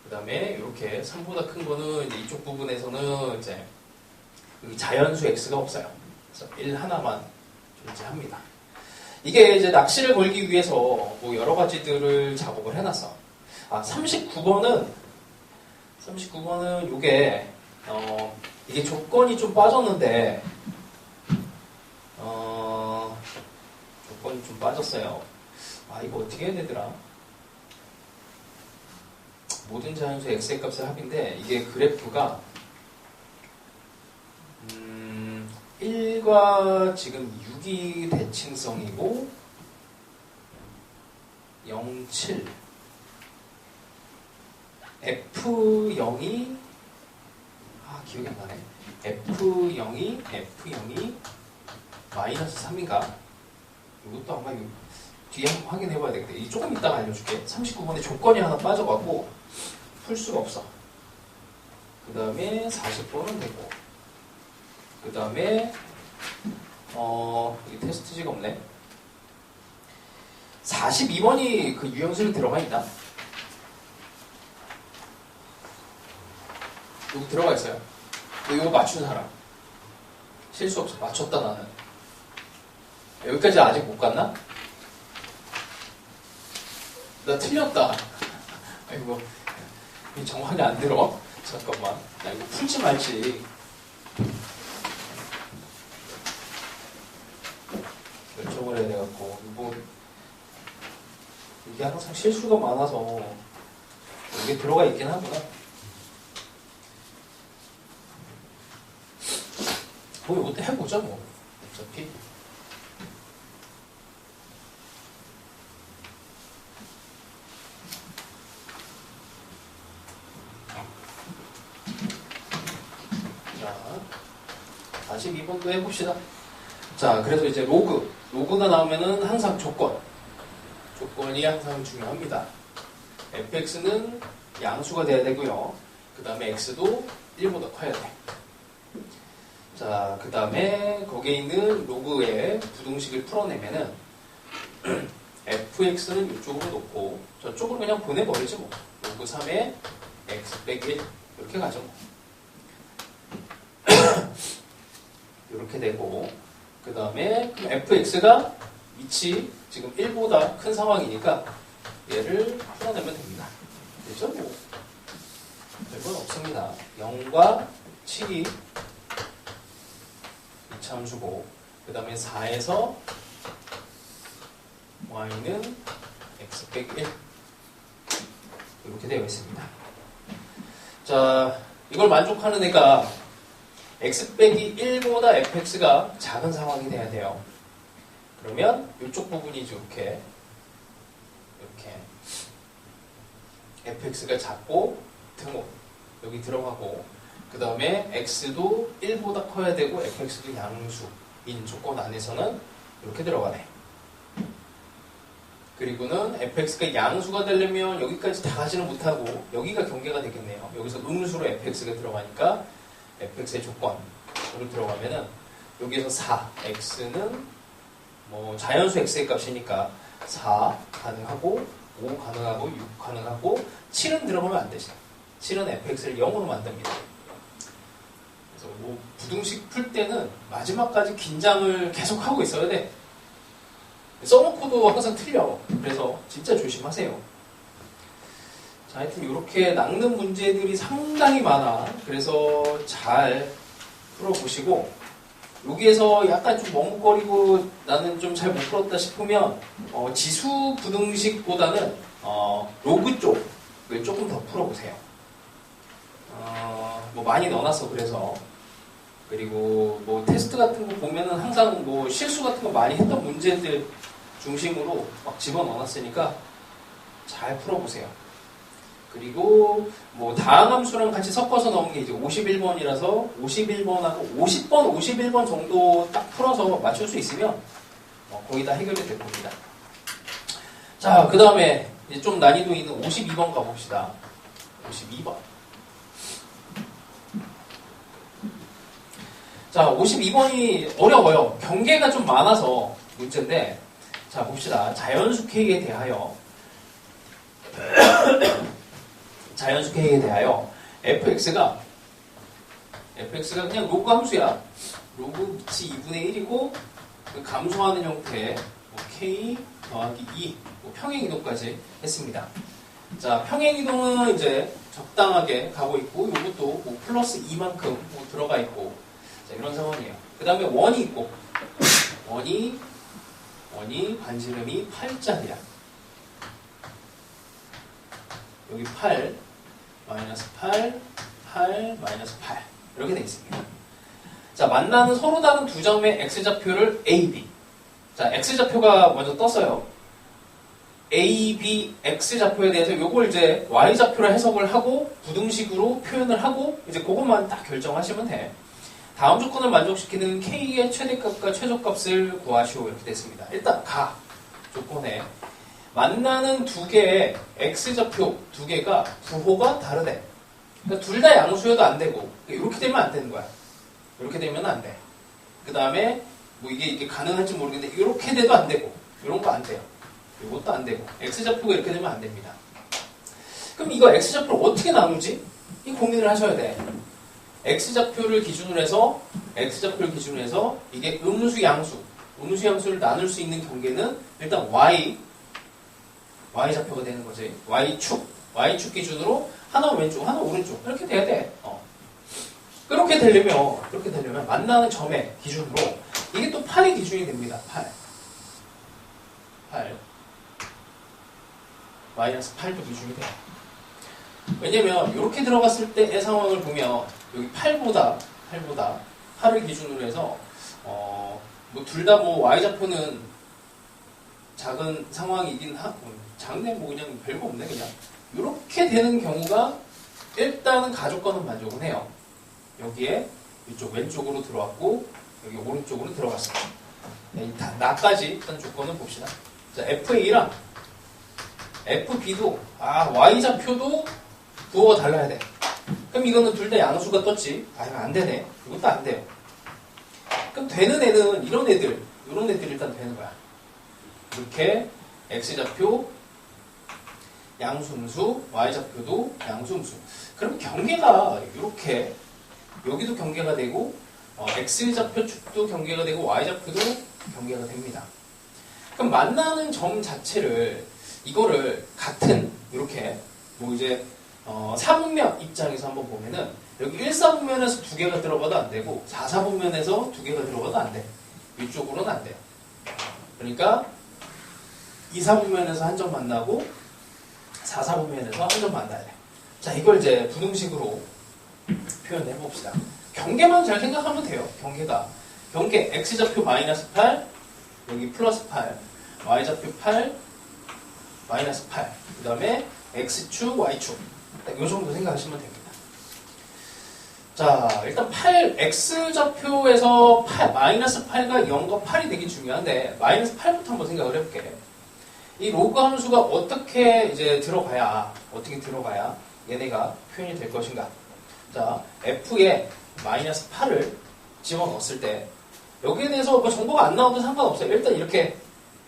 그 다음에 이렇게 3보다 큰 거는 이제 이쪽 부분에서는 이제 여기 자연수 X가 없어요. 그래서 1 하나만 존재합니다. 이게 이제 낚시를 걸기 위해서 뭐 여러 가지들을 작업을 해놨어. 39번은 요게, 이게 조건이 좀 빠졌는데, 조건이 좀 빠졌어요. 이거 어떻게 해야 되더라? 모든 자연수 x의 값의 합인데, 이게 그래프가, 1과 지금 6이 대칭성이고 0, 7 F0이 기억이 안 나네. F0이 마이너스 3인가? 이것도 아마 뒤에 한번 확인해 봐야 되겠다. 이 조금 이따가 알려줄게. 39번에 조건이 하나 빠져갖고 풀 수가 없어. 그 다음에 40번은 되고, 그 다음에 이 테스트지가 없네. 42번이 그 유형수에 들어가 있나? 여기 들어가 있어요. 이거 맞춘 사람. 실수 없어. 맞췄다 나는. 여기까지 아직 못 갔나? 나 틀렸다. 이거 정확히 안 들어. 잠깐만. 나 이거 풀지 말지. 결정을 해야 돼갖고, 이게 항상 실수가 많아서, 이게 들어가 있긴 하구나. 이것도 해보자, 어차피. 자, 42번도 해봅시다. 자, 그래서 이제 로그가 나오면은 항상 조건이 항상 중요합니다. fx는 양수가 돼야 되고요. 그 다음에 x도 1보다 커야 돼. 자, 그 다음에 거기에 있는 로그의 부등식을 풀어내면은 fx는 이쪽으로 놓고 저쪽으로 그냥 보내버리지 뭐. 로그 3에 x 빼기 1 이렇게 가죠. 이렇게 되고, 그 다음에 fx가 위치 지금 1보다 큰 상황이니까 얘를 풀어내면 됩니다. 되죠? 별건 없습니다. 0과 7이 이차함수고, 그 다음에 4에서 y는 x 빼기 1 이렇게 되어 있습니다. 자, 이걸 만족하는 애가 x 빼기 1보다 fx가 작은 상황이 돼야 돼요. 그러면 이쪽 부분이 이렇게 fx가 작고 등호 여기 들어가고, 그 다음에 x도 1보다 커야 되고 fx도 양수인 조건 안에서는 이렇게 들어가네. 그리고는 fx가 양수가 되려면 여기까지 다 가지는 못하고 여기가 경계가 되겠네요. 여기서 음수로 fx가 들어가니까 fx의 조건으로 들어가면은 여기에서 4, x는 뭐 자연수 x의 값이니까 4 가능하고 5 가능하고 6 가능하고 7은 들어가면 안 되죠. 7은 fx를 0으로 만듭니다. 그래서 뭐 부등식 풀 때는 마지막까지 긴장을 계속 하고 있어야 돼. 써놓고도 항상 틀려. 그래서 진짜 조심하세요. 자, 하여튼 이렇게 낚는 문제들이 상당히 많아. 그래서 잘 풀어보시고, 여기에서 약간 좀 머뭇거리고 나는 좀 잘 못 풀었다 싶으면 지수 부등식보다는 로그 쪽을 조금 더 풀어보세요. 뭐 많이 넣어놨어. 그래서 그리고 뭐 테스트 같은 거 보면은 항상 뭐 실수 같은 거 많이 했던 문제들 중심으로 막 집어넣어놨으니까 잘 풀어보세요. 그리고 뭐 다항함수랑 같이 섞어서 넣은 게 이제 51번이라서 51번하고 50번, 51번 정도 딱 풀어서 맞출 수 있으면 거의 다 해결이 될 겁니다. 자, 그 다음에 이제 좀 난이도 있는 52번 가봅시다. 52번. 자, 52번이 어려워요. 경계가 좀 많아서 문제인데, 자, 봅시다. 자연수 K에 대하여 fx가 그냥 로그 함수야. 로그 밑이 2분의 1이고 그 감소하는 형태의 K 더하기 2 평행이동까지 했습니다. 자, 평행이동은 이제 적당하게 가고 있고 이것도 플러스 2만큼 들어가 있고 자, 이런 상황이에요. 그 다음에 원이 있고 원이 반지름이 8짜리야. 여기 8 마이너스 8 8 마이너스 8 이렇게 되어 있습니다. 자, 만나는 서로 다른 두 점의 x좌표를 A, B. 자, x좌표가 먼저 떴어요. A, B, x좌표에 대해서 요걸 이제 y좌표로 해석을 하고 부등식으로 표현을 하고 이제 그것만 딱 결정하시면 돼. 다음 조건을 만족시키는 K의 최대값과 최저값을 구하시오 이렇게 됐습니다. 일단 조건에 만나는 두 개의 x좌표 두 개가 부호가 다르대. 그러니까 둘 다 양수여도 안 되고 이렇게 되면 안 되는 거야. 이렇게 되면 안 돼. 그 다음에 뭐 이게 가능할지 모르겠는데 이렇게 돼도 안 되고 이런 거 안 돼요. 이것도 안 되고 x좌표가 이렇게 되면 안 됩니다. 그럼 이거 x좌표를 어떻게 나누지? 이 고민을 하셔야 돼. x좌표를 기준으로 해서 이게 음수 양수를 나눌 수 있는 경계는 일단 y좌표가 되는 거지. y축 기준으로 하나 왼쪽, 하나 오른쪽 이렇게 돼야 돼. 그렇게 되려면 만나는 점의 기준으로 이게 또 8이 기준이 됩니다. 8 마이너스 8도 기준이 돼요. 왜냐면 이렇게 들어갔을 때의 상황을 보면 여기 8보다 8을 기준으로 해서 둘 다 y좌표는 작은 상황이긴 하고 작네 그냥 별거 없네 그냥 이렇게 되는 경우가 일단은 가족과는 만족은 해요. 여기에 이쪽 왼쪽으로 들어왔고 여기 오른쪽으로 들어갔습니다. 나까지 일단 조건을 봅시다. 자, FA랑 FB도 y좌표도 부호가 달라야 돼. 그럼 이거는 둘 다 양수가 떴지. 이거 안 되네. 이것도 안 돼요. 그럼 되는 애는 이런 애들 일단 되는 거야. 이렇게 x좌표 양수음수, y좌표도 양수음수. 그럼 경계가 이렇게 여기도 경계가 되고 x좌표 축도 경계가 되고 y좌표도 경계가 됩니다. 그럼 만나는 점 자체를 이거를 같은 이렇게 이제 사분면 입장에서 한번 보면은 여기 1사분면에서 두 개가 들어가도 안 되고 4사분면에서 두 개가 들어가도 안 돼. 위쪽으로는 안 돼요. 그러니까 2사분면에서 한 점 만나고 4사분면에서 한 점 만나야 돼. 자, 이걸 이제 부등식으로 표현해 봅시다. 경계만 잘 생각하면 돼요. 경계 x좌표 마이너스 8 여기 플러스 8 y좌표 8 마이너스 8 그 다음에 x축 y축 이 정도 생각하시면 됩니다. 자, 일단 x좌표에서 마이너스 8가 0과 8이 되게 중요한데 마이너스 8부터 한번 생각을 해볼게. 이 로그 함수가 어떻게 들어가야 얘네가 표현이 될 것인가. 자, f에 마이너스 8을 집어넣었을 때 여기에 대해서 정보가 안 나와도 상관없어요. 일단 이렇게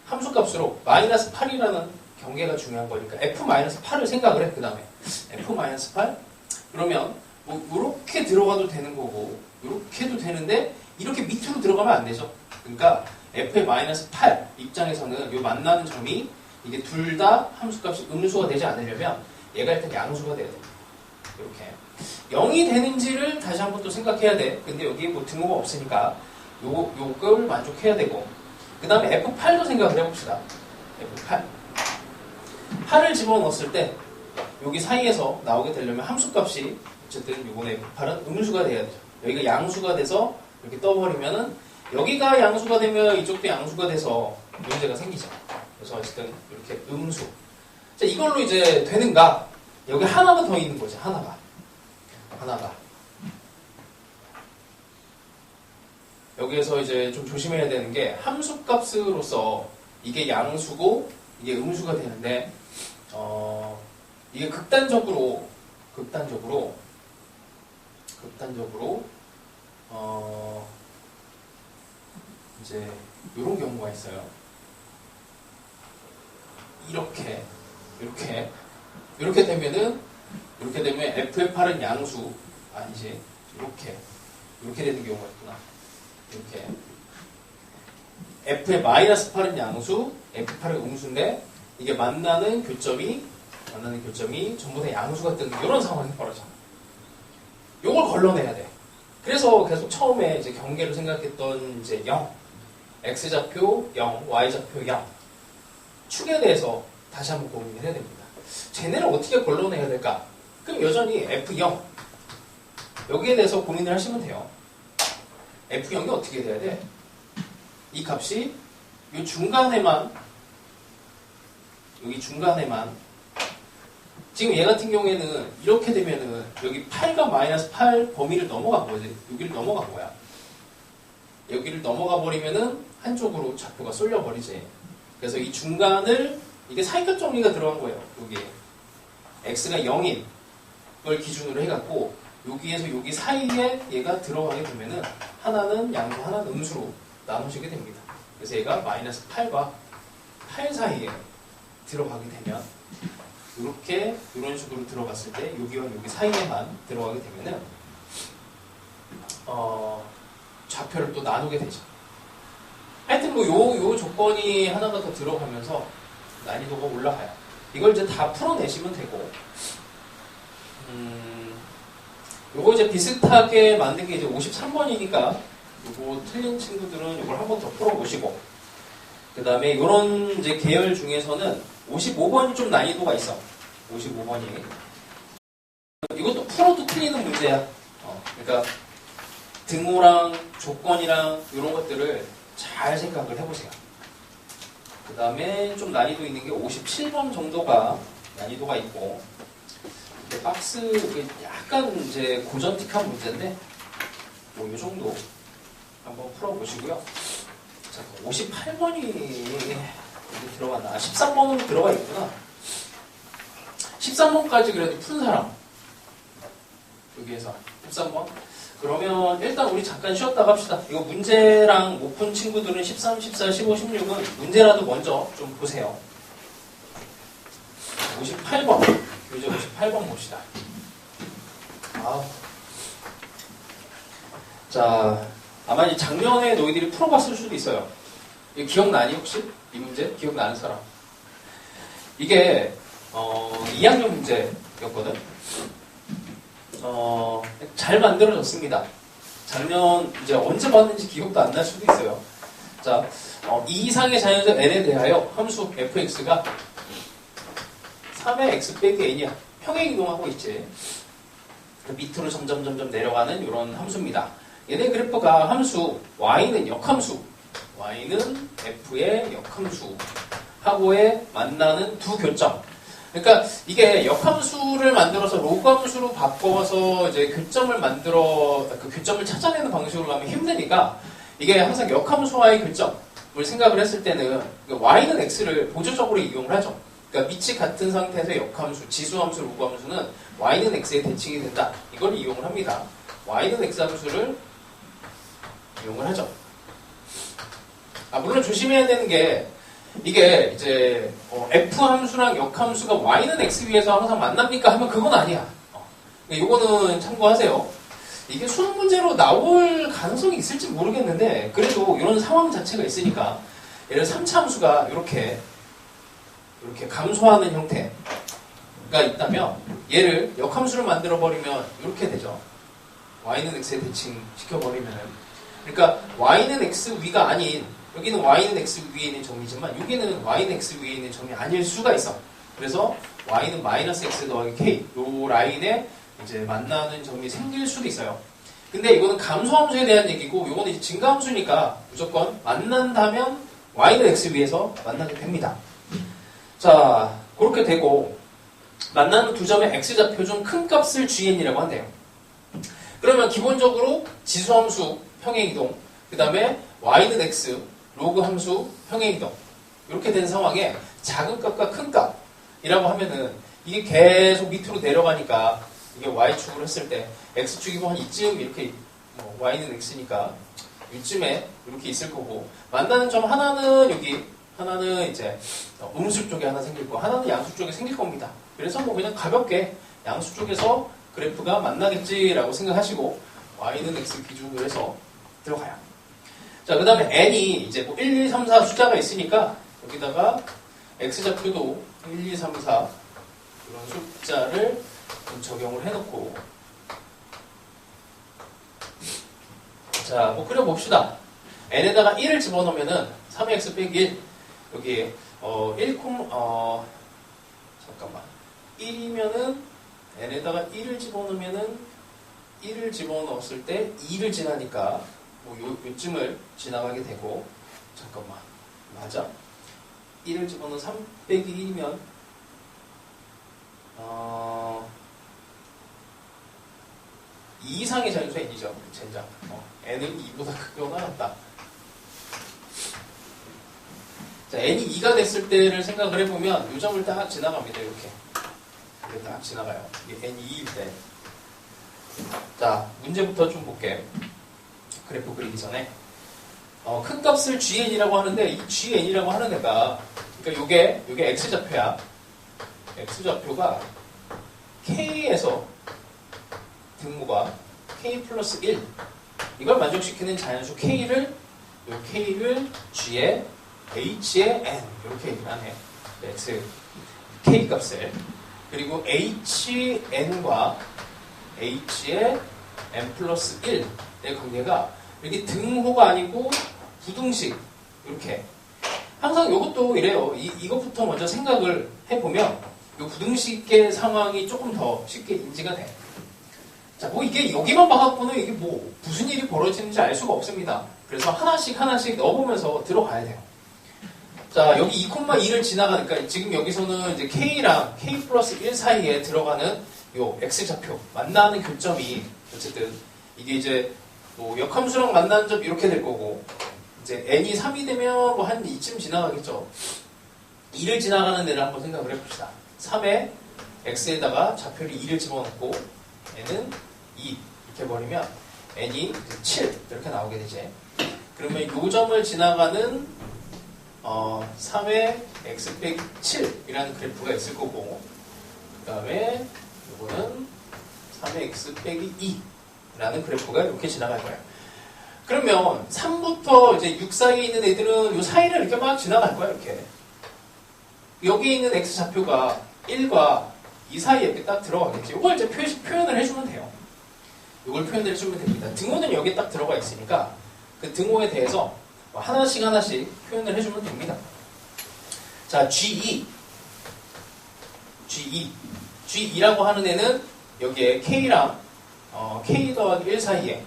함수값으로 마이너스 8이라는 경계가 중요한 거니까 f-8을 생각을 해. 그 다음에 f-8 그러면 이렇게 들어가도 되는 거고 이렇게 해도 되는데 이렇게 밑으로 들어가면 안 되죠. 그러니까 f-8 입장에서는 이 만나는 점이 이게 둘 다 함수값이 음수가 되지 않으려면 얘가 일단 양수가 돼야 돼요. 이렇게 0이 되는지를 다시 한번 또 생각해야 돼. 근데 여기 등호가 없으니까 요걸 만족해야 되고 그 다음에 f8도 생각을 해봅시다. f8 8을 집어넣었을 때 여기 사이에서 나오게 되려면 함수값이 어쨌든 요번에 f8은 음수가 돼야 되죠. 여기가 양수가 돼서 이렇게 떠버리면은 여기가 양수가 되면 이쪽도 양수가 돼서 문제가 생기죠. 그래서 어쨌든 이렇게 음수. 자, 이걸로 이제 되는가? 여기 하나가 더 있는 거지. 하나가. 여기에서 이제 좀 조심해야 되는 게 함수값으로서 이게 양수고 이게 음수가 되는데 이게 극단적으로 이제 이런 경우가 있어요. 이렇게 되면 f의 8은 양수 아니지 이렇게 되는 경우가 있구나. 이렇게 F의 마이너스 8은 양수, F8은 음수인데 이게 만나는 교점이 전부 다 양수가 뜨는 이런 상황이 벌어져. 요걸 걸러내야 돼. 그래서 계속 처음에 이제 경계를 생각했던 이제 0, X좌표 0, Y좌표 0 축에 대해서 다시 한번 고민을 해야 됩니다. 쟤네를 어떻게 걸러내야 될까? 그럼 여전히 F0 여기에 대해서 고민을 하시면 돼요. F0이 어떻게 돼야 돼? 이 값이 이 중간에만 여기 중간에만 지금 얘 같은 경우에는 이렇게 되면은 여기 8과 마이너스 8 범위를 넘어간 거지. 여기를 넘어간 거야. 여기를 넘어가 버리면은 한쪽으로 좌표가 쏠려 버리지. 그래서 이 중간을 이게 사이컷 정리가 들어간 거예요. 여기에 x가 0인 걸 기준으로 해갖고 여기에서 여기 사이에 얘가 들어가게 되면은 하나는 양수, 하나는 음수로 나누시게 됩니다. 그래서 얘가 마이너스 8과 8 사이에 들어가게 되면 이렇게 이런 식으로 들어갔을 때 여기와 여기 사이에만 들어가게 되면은 좌표를 또 나누게 되죠. 하여튼 뭐 요 조건이 하나가 더 들어가면서 난이도가 올라가요. 이걸 이제 다 풀어내시면 되고 요거 이제 비슷하게 만든 게 이제 53번이니까 요거 틀린 친구들은 이걸 한 번 더 풀어보시고 그 다음에 요런 이제 계열 중에서는 55번이 좀 난이도가 있어. 55번이 이것도 풀어도 틀리는 문제야. 그러니까 등호랑 조건이랑 이런 것들을 잘 생각을 해보세요. 그 다음에 좀 난이도 있는 게 57번 정도가 난이도가 있고 박스 약간 이제 고전틱한 문제인데 뭐 이 정도 한번 풀어보시고요. 자, 58번이 들어갔나? 13번은 들어가 있구나. 13번까지 그래도 푼 사람 여기에서 13번 그러면 일단 우리 잠깐 쉬었다 갑시다. 이거 문제랑 못 푼 친구들은 13, 14, 15, 16은 문제라도 먼저 좀 보세요. 58번 이제 58번 봅시다. 자, 아마 이 작년에 너희들이 풀어봤을 수도 있어요. 이거 기억나니 혹시? 이 문제? 기억나는 사람? 이게 2학년 문제였거든. 잘 만들어졌습니다. 작년 이제 언제 봤는지 기억도 안 날 수도 있어요. 자, 2 이상의 자연수 n에 대하여 함수 fx가 3의 x 빼기 n이야. 평행 이동하고 있지. 밑으로 점점 내려가는 이런 함수입니다. 얘네 그래프가 함수 y는 역함수, y는 f의 역함수 하고의 만나는 두 교점. 그러니까 이게 역함수를 만들어서 로그함수로 바꿔서 이제 교점을 만들어 그 교점을 찾아내는 방식으로 가면 힘드니까 이게 항상 역함수와의 교점을 생각을 했을 때는 y는 x를 보조적으로 이용을 하죠. 그러니까 밑이 같은 상태에서 역함수, 지수함수, 로그함수는 y는 x의 대칭이 된다. 이걸 이용을 합니다. y는 x 함수를 이용을 하죠. 물론 조심해야 되는 게 이게 이제 f 함수랑 역함수가 y는 x 위에서 항상 만납니까 하면 그건 아니야. 이거는 참고하세요. 이게 수능 문제로 나올 가능성이 있을지 모르겠는데 그래도 이런 상황 자체가 있으니까 예를 들어 3차 함수가 이렇게 감소하는 형태가 있다면 얘를 역함수를 만들어 버리면 이렇게 되죠. y는 x에 대칭 시켜버리면 그러니까 y는 x 위가 아닌 여기는 y는 x 위에 있는 점이지만 여기는 y는 x 위에 있는 점이 아닐 수가 있어. 그래서 y는 마이너스 x 더하기 k 요 라인에 이제 만나는 점이 생길 수도 있어요. 근데 이거는 감소함수에 대한 얘기고 이거는 이제 증가함수니까 무조건 만난다면 y는 x 위에서 만나게 됩니다. 자, 그렇게 되고 만나는 두 점의 x좌표 중 큰 값을 gn이라고 한대요. 그러면 기본적으로 지수함수 평행이동 그 다음에 y는 x 로그 함수 평행이동 이렇게 된 상황에 작은 값과 큰 값이라고 하면은 이게 계속 밑으로 내려가니까 이게 y축으로 했을 때 x축이 뭐 한 이쯤 이렇게 y는 x니까 이쯤에 이렇게 있을 거고 만나는 점 하나는 여기 하나는 이제 음수 쪽에 하나 생길 거 하나는 양수 쪽에 생길 겁니다. 그래서 뭐 그냥 가볍게 양수 쪽에서 그래프가 만나겠지라고 생각하시고 y는 x 기준으로 해서 들어가요. 자, 그 다음에 n이 이제 뭐 1, 2, 3, 4 숫자가 있으니까 여기다가 x좌표도 1, 2, 3, 4 이런 숫자를 좀 적용을 해놓고 자, 뭐 그려봅시다. n에다가 1을 집어넣으면은 3x 빼기 1 여기에 1, 잠깐만 1이면은 n에다가 1을 집어넣으면은 1을 집어넣었을 때 2를 지나니까 뭐 요쯤을 지나가게 되고 잠깐만 맞아? 1을 집어넣으면 3 빼기 1이면 2 이상의 자연수 n이죠. 젠장. n은 2보다 크거나 같다. 자, n이 2가 됐을 때를 생각을 해보면 이 점을 딱 지나갑니다. 이렇게 딱 지나가요. 이게 n이 2일 때. 자, 문제부터 좀 볼게. 그래프 그리기 전에 큰 값을 gn이라고 하는데 이 gn이라고 하는 애가 그러니까 요게 x좌표야. x좌표가 k에서 등호가 k 플러스 1 이걸 만족시키는 자연수 k를 g에 h에 n 이렇게 얘기하네. x k 값을 그리고 hn과 h의 n 플러스 1의 관계가 이렇게 등호가 아니고 부등식 이렇게 항상 이것도 이래요. 이것부터 먼저 생각을 해보면 이 부등식의 상황이 조금 더 쉽게 인지가 돼. 자, 뭐 이게 여기만 봐갖고는 이게 뭐 무슨 일이 벌어지는지 알 수가 없습니다. 그래서 하나씩 넣어보면서 들어가야 돼요. 자, 여기 2,2를 지나가니까 지금 여기서는 이제 k랑 k 플러스 1 사이에 들어가는 요 x좌표 만나는 교점이 어쨌든 이게 이제 뭐 역함수랑 만나는 점 이렇게 될 거고 이제 n이 3이 되면 뭐 한 이쯤 지나가겠죠. 2를 지나가는 애를 한번 생각을 해봅시다. 3에 x에다가 좌표를 2를 집어넣고 n은 2 이렇게 버리면 n이 7 이렇게 나오게 되지. 그러면 이 점을 지나가는 3의 x 빼기 7이라는 그래프가 있을 거고 그 다음에 이거는 3의 x 빼기 2라는 그래프가 이렇게 지나갈 거예요. 그러면 3부터 이제 6 사이에 있는 애들은 이 사이를 이렇게 막 지나갈 거야. 이렇게 여기에 있는 x좌표가 1과 2 사이에 이렇게 딱 들어가겠지. 이걸 이제 표현을 해주면 돼요. 이걸 표현을 해주면 됩니다. 등호는 여기에 딱 들어가 있으니까 그 등호에 대해서 하나씩 표현을 해주면 됩니다. 자, G2라고 하는 애는 여기에 K랑 K 더하기 1 사이에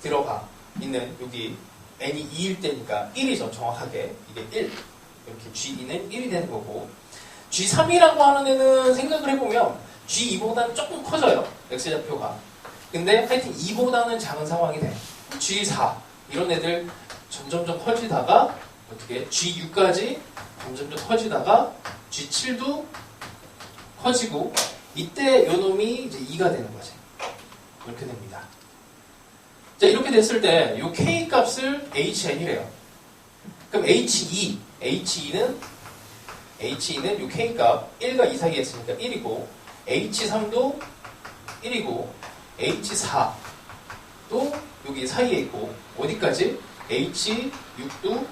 들어가 있는 여기 n이 2일 때니까 1이죠. 정확하게 이게 1 이렇게 G2는 1이 되는 거고 G3이라고 하는 애는 생각을 해보면 G2보다는 조금 커져요. x좌표가. 근데 하여튼 2보다는 작은 상황이 돼. G4 이런 애들 점점점 커지다가 어떻게 G6까지 점점점 커지다가 G7도 커지고 이때 요놈이 이제 2가 되는 거지. 이렇게 됩니다. 자, 이렇게 됐을 때 요 K 값을 HN이래요. 그럼 H2는 요 K 값 1과 2 사이에 있으니까 1이고 H3도 1이고 H4도 여기 사이에 있고 어디까지? H6도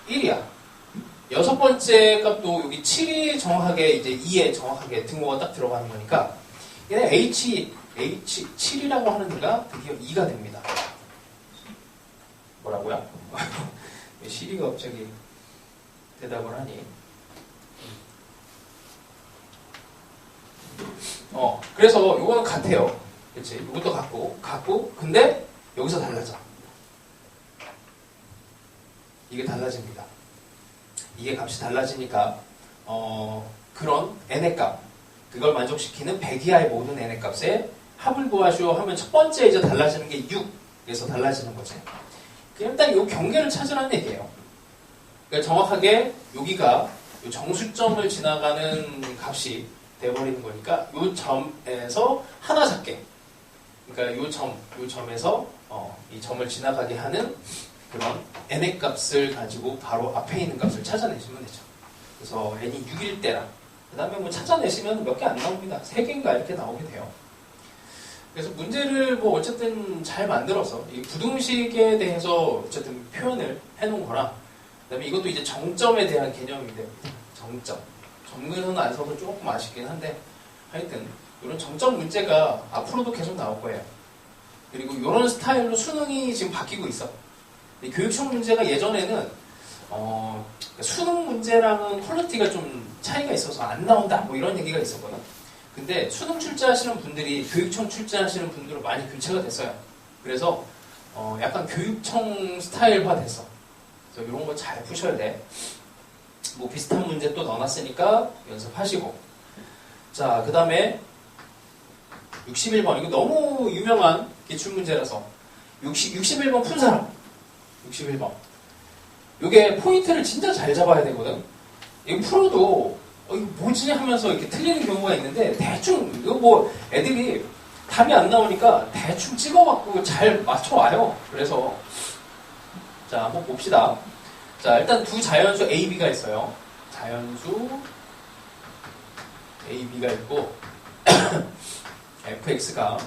1이야. 여섯 번째 값도 여기 7이 정확하게 이제 2에 정확하게 등호가 딱 들어가는 거니까 얘는 H7이라고 하는 애가 드디어 2가 됩니다. 뭐라고요? 왜 시리가 갑자기 대답을 하니? 그래서 요거는 같아요. 그치? 이것도 같고, 근데 여기서 달라져. 이게 달라집니다. 이게 값이 달라지니까, 그런 n의 값, 그걸 만족시키는 100 이하의 모든 n의 값에 합을 구하시오 하면 첫 번째 이제 달라지는 게 6에서 달라지는 거지. 그냥 일단 이 경계를 찾으라는 얘기예요. 그러니까 정확하게 여기가 이 정수점을 지나가는 값이 돼버리는 거니까 이 점에서 하나 작게, 그러니까 이 점에서 이 점을 지나가게 하는 그런 n의 값을 가지고 바로 앞에 있는 값을 찾아내시면 되죠. 그래서 n이 6일 때랑 그 다음에 뭐 찾아내시면 몇 개 안 나옵니다. 3개인가 이렇게 나오게 돼요. 그래서 문제를 뭐 어쨌든 잘 만들어서 이 부등식에 대해서 어쨌든 표현을 해놓은 거라. 그다음에 이것도 이제 정점에 대한 개념인데 정점. 정근선은 안 써서 조금 아쉽긴 한데 하여튼 이런 정점 문제가 앞으로도 계속 나올 거예요. 그리고 이런 스타일로 수능이 지금 바뀌고 있어. 교육청 문제가 예전에는 수능 문제랑은 퀄리티가 좀 차이가 있어서 안 나온다 뭐 이런 얘기가 있었거든. 근데 수능 출제하시는 분들이 교육청 출제하시는 분들로 많이 교체가 됐어요. 그래서 약간 교육청 스타일화 됐어. 그래서 이런 거 잘 푸셔야 돼. 뭐 비슷한 문제 또 넣어놨으니까 연습하시고. 자, 그 다음에 61번. 이거 너무 유명한 기출문제라서 61번 푼 사람. 61번. 이게 포인트를 진짜 잘 잡아야 되거든. 이거 풀어도 이거 뭐지 하면서 이렇게 틀리는 경우가 있는데 대충 이거 뭐 애들이 답이 안 나오니까 대충 찍어갖고 잘 맞춰와요. 그래서 자, 한번 봅시다. 자, 일단 두 자연수 A, B가 있어요. 자연수 A, B가 있고 fx가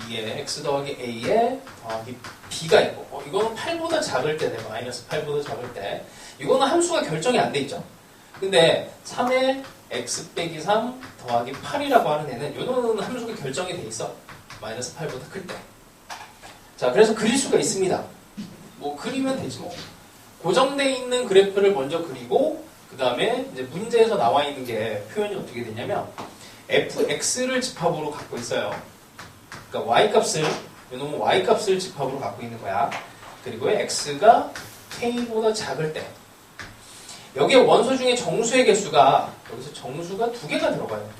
2에 x 더하기 a에 더하기 b가 있고 이거는 8보다 작을 때 되고 마이너스 8보다 작을 때 이거는 함수가 결정이 안 돼 있죠. 근데 3에 x 빼기 3 더하기 8이라고 하는 애는 이거는 함수가 결정이 돼 있어. 마이너스 8보다 클 때. 자, 그래서 그릴 수가 있습니다. 뭐 그리면 되지 뭐. 고정되어 있는 그래프를 먼저 그리고 그 다음에 이제 문제에서 나와 있는 게 표현이 어떻게 되냐면 fx를 집합으로 갖고 있어요. 그러니까 y값을 이놈은 y값을 집합으로 갖고 있는 거야. 그리고 x가 k보다 작을 때 여기에 원소 중에 정수의 개수가 여기서 정수가 2개가 들어가야 돼.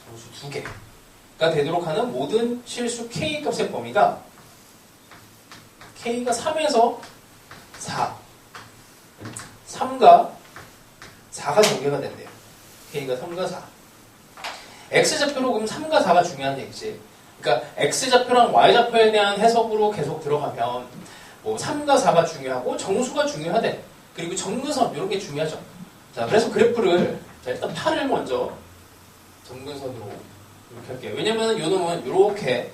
정수 2개가 되도록 하는 모든 실수 k 값의 범위가 k가 3에서 4 3과 4가 전개가 된대요. k가 3과 4 x좌표로 그럼 3과 4가 중요한 얘기지. 그러니까 x좌표랑 y좌표에 대한 해석으로 계속 들어가면 뭐 3과 4가 중요하고 정수가 중요하대. 그리고 정근선 이런 게 중요하죠. 자, 그래서 그래프를 자, 일단 8을 먼저 정근선으로 이렇게 할게요. 왜냐면 요놈은 이렇게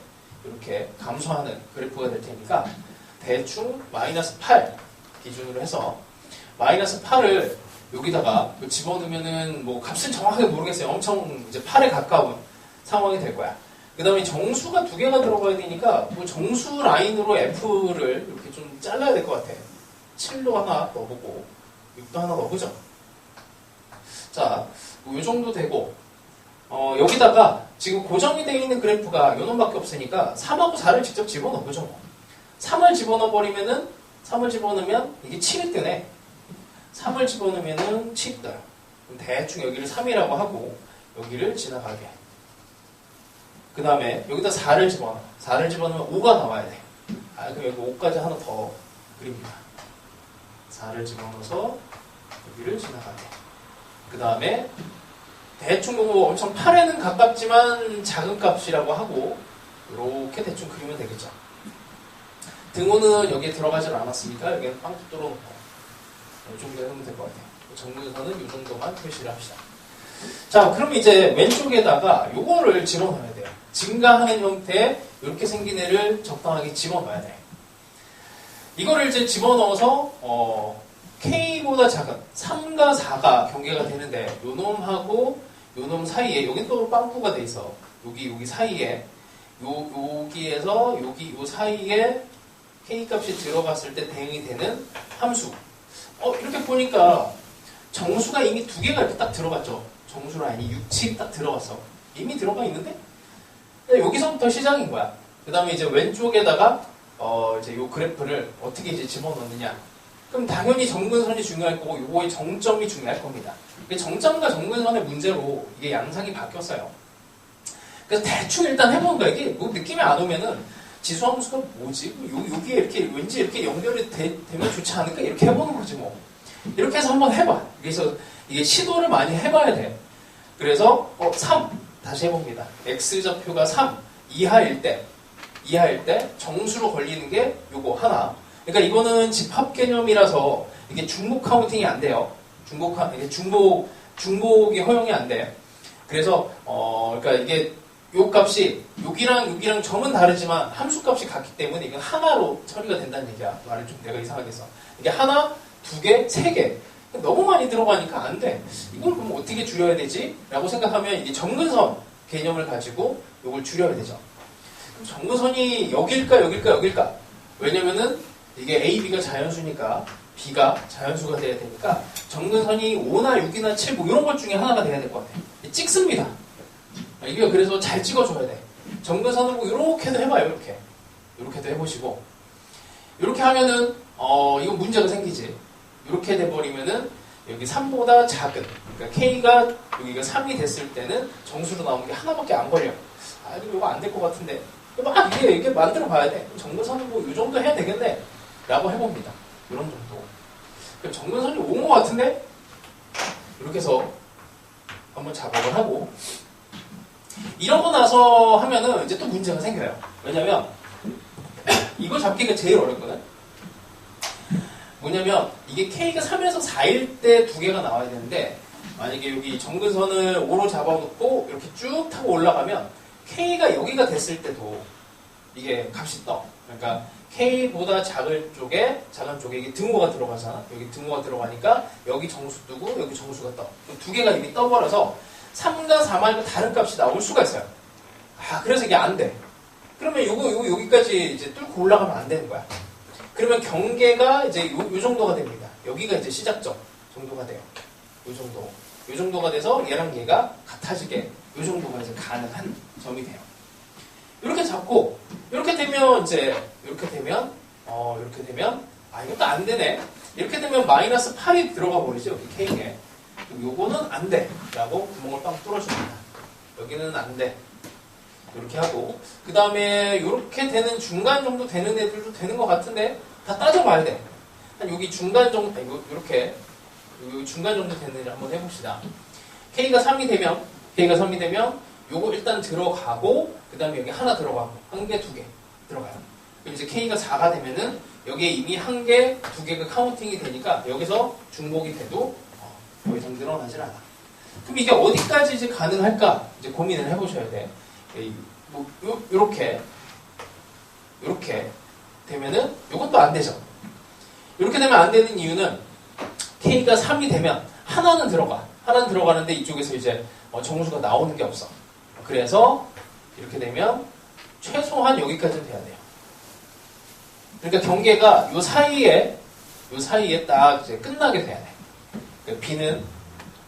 감소하는 그래프가 될 테니까 대충 마이너스 8 기준으로 해서 마이너스 8을 여기다가 집어넣으면은 뭐 값은 정확하게 모르겠어요. 엄청 이제 8에 가까운 상황이 될 거야. 그 다음에 정수가 2개가 들어가야 되니까 뭐 정수 라인으로 F를 이렇게 좀 잘라야 될 것 같아. 7도 하나 넣어보고 6도 하나 넣어보죠. 자, 뭐 이 정도 되고 여기다가 지금 고정이 되어 있는 그래프가 요 놈밖에 없으니까 3하고 4를 직접 집어넣어보죠. 뭐. 3을 집어넣어버리면은 3을 집어넣으면 이게 7이 뜨네. 3을 집어넣으면은 7이 떠요. 그럼 대충 여기를 3이라고 하고 여기를 지나가게. 그 다음에 여기다 4를 집어넣어. 4를 집어넣으면 5가 나와야 돼. 그럼 여기 5까지 하나 더 그립니다. 4를 집어넣어서 여기를 지나가게. 그 다음에 대충 뭐 엄청 8에는 가깝지만 작은 값이라고 하고 이렇게 대충 그리면 되겠죠. 등호는 여기에 들어가질 않았으니까 여기는 빵 뚫어놓고 이 정도 해놓으면 될 것 같아요. 정근선은 이 정도만 표시를 합시다. 자, 그럼 이제 왼쪽에다가 요거를 집어넣어야 돼요. 증가하는 형태의 이렇게 생긴 애를 적당하게 집어넣어야 돼. 이거를 이제 집어넣어서 K보다 작은 3과 4가 경계가 되는데 요 놈하고 요 놈 사이에 여긴 또 빵꾸가 돼 있어. 여기 사이에 여기에서 여기 요 사이에 K값이 들어갔을 때 대응이 되는 함수. 이렇게 보니까 정수가 이미 2개가 이렇게 딱 들어갔죠. 정수 라인이 6, 7이 딱 들어갔어. 이미 들어가 있는데 여기서부터 시작인 거야. 그 다음에 이제 왼쪽에다가 이제 요 그래프를 어떻게 이제 집어넣느냐. 그럼 당연히 정근선이 중요할 거고 요거의 정점이 중요할 겁니다. 정점과 정근선의 문제로 이게 양상이 바뀌었어요. 그래서 대충 일단 해보는 거야. 이게 뭐 느낌이 안 오면은 지수함수가 뭐지? 여기에 이렇게 왠지 이렇게 연결이 되면 좋지 않을까? 이렇게 해보는 거지 뭐. 이렇게 해서 한번 해봐. 그래서 이게 시도를 많이 해봐야 돼. 그래서 3 다시 해봅니다. x좌표가 3 이하일 때 정수로 걸리는 게 요거 하나. 그러니까 이거는 집합 개념이라서 이게 중복 카운팅이 안 돼요. 중복이 허용이 안 돼. 그래서 그러니까 이게 요 값이 여기랑 점은 다르지만 함수 값이 같기 때문에 이건 하나로 처리가 된다는 얘기야. 말을 좀 내가 이상하게 했어. 이게 하나, 두 개, 세 개. 너무 많이 들어가니까 안 돼. 이걸 그럼 어떻게 줄여야 되지? 라고 생각하면 이게 정근선 개념을 가지고 이걸 줄여야 되죠. 그럼 정근선이 여길까? 왜냐면은 이게 A, B가 자연수니까 B가 자연수가 돼야 되니까 정근선이 5나 6이나 7 뭐 이런 것 중에 하나가 돼야 될 것 같아. 찍습니다. 이게 그래서 잘 찍어줘야 돼. 정근선을 뭐 이렇게도 해봐요. 이렇게도 해보시고 이렇게 하면은 이건 문제가 생기지. 이렇게 돼버리면은 여기 3보다 작은, 그러니까 K가 여기가 3이 됐을 때는 정수로 나오는 게 하나밖에 안 걸려. 아, 이거 안 될 것 같은데. 막 이게 만들어 봐야 돼. 정근선은 뭐 이 정도 해야 되겠네. 라고 해봅니다. 이런 정도. 그럼 정근선이 온 것 같은데? 이렇게 해서 한번 작업을 하고, 이런 거 나서 하면은 이제 또 문제가 생겨요. 왜냐면, 이거 잡기가 제일 어렵거든? 뭐냐면, 이게 K가 3에서 4일 때 두 개가 나와야 되는데, 만약에 여기 정근선을 5로 잡아놓고 이렇게 쭉 타고 올라가면, K가 여기가 됐을 때도 이게 값이 떠. 그러니까, K보다 작은 쪽에 이게 등호가 들어가잖아. 여기 등호가 들어가니까, 여기 정수 뜨고, 여기 정수가 떠. 두 개가 이미 떠버려서, 3과 4 말고 다른 값이 나올 수가 있어요. 아, 그래서 이게 안 돼. 그러면 요거 여기까지 이제 뚫고 올라가면 안 되는 거야. 그러면 경계가 이제 요 정도가 됩니다. 여기가 이제 시작점 정도가 돼요. 요 정도. 요 정도가 돼서 얘랑 얘가 같아지게 요 정도가 이제 가능한 점이 돼요. 이렇게 잡고, 이렇게 되면 이렇게 되면, 아, 이것도 안 되네. 이렇게 되면 마이너스 8이 들어가 버리죠. 여기 K에. 요거는 안 돼. 라고 구멍을 빵 뚫어줍니다. 여기는 안 돼. 이렇게 하고, 그 다음에 이렇게 되는 중간 정도 되는 애들도 되는 것 같은데, 다 따져봐야 돼. 한 여기 중간 정도, 이렇게, 중간 정도 되는 애를 한번 해봅시다. K가 3이 되면, 요거 일단 들어가고, 그 다음에 여기 하나 들어가고, 한 개, 두 개 들어가요. 그럼 이제 K가 4가 되면은, 여기에 이미 한 개, 두 개가 카운팅이 되니까, 여기서 중복이 돼도, 더 이상 늘어나질 않아. 그럼 이게 어디까지 이제 가능할까? 이제 고민을 해보셔야 돼. 요렇게 되면은, 요것도 안 되죠. 이렇게 되면 안 되는 이유는, K가 3이 되면, 하나는 들어가는데 이쪽에서 이제 정수가 나오는 게 없어. 그래서, 이렇게 되면, 최소한 여기까지는 돼야 돼요. 그러니까 경계가 요 사이에 딱 이제 끝나게 돼야 돼. 그러니까 B는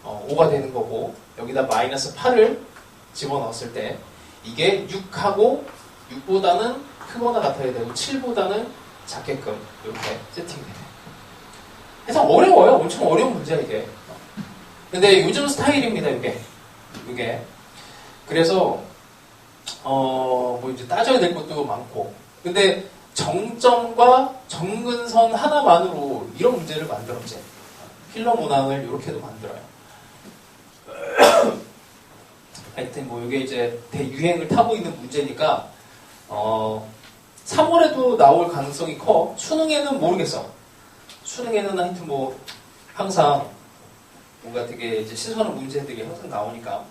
5가 되는 거고, 여기다 마이너스 8을 집어넣었을 때, 이게 6보다는 크거나 같아야 되고, 7보다는 작게끔, 이렇게 세팅돼요. 그래서 어려워요. 엄청 어려운 문제야, 이게. 근데 요즘 스타일입니다, 이게. 그래서, 뭐 이제 따져야 될 것도 많고. 근데 정점과 정근선 하나만으로 이런 문제를 만들었지. 필러 문항을 이렇게도 만들어요. 하여튼 뭐 이게 이제 대유행을 타고 있는 문제니까 3월에도 나올 가능성이 커. 수능에는 모르겠어. 수능에는 하여튼 뭐 항상 뭔가 되게 이제 시선한 문제들이 항상 나오니까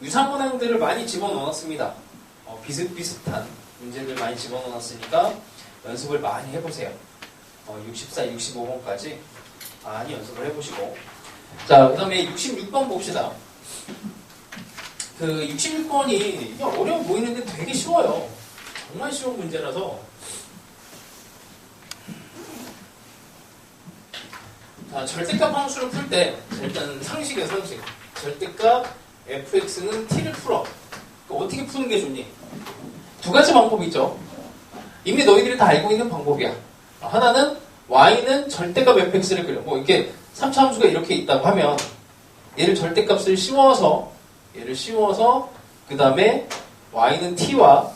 유사문항들을 많이 집어넣었습니다. 비슷비슷한 문제들 많이 집어넣었으니까 연습을 많이 해보세요. 64, 65번까지 많이 연습을 해보시고. 자, 그 다음에 66번 봅시다. 그 66번이 이게 어려워 보이는데 되게 쉬워요. 정말 쉬운 문제라서. 자, 절대값 함수를 풀 때, 일단 상식이에요, 상식. 절대값 fx는 t를 풀어. 어떻게 푸는 게 좋니? 두 가지 방법이 있죠. 이미 너희들이 다 알고 있는 방법이야. 하나는 y는 절대값 fx를 그려. 뭐 이렇게 3차 함수가 이렇게 있다고 하면 얘를 절대값을 씌워서 그 다음에 y는 t와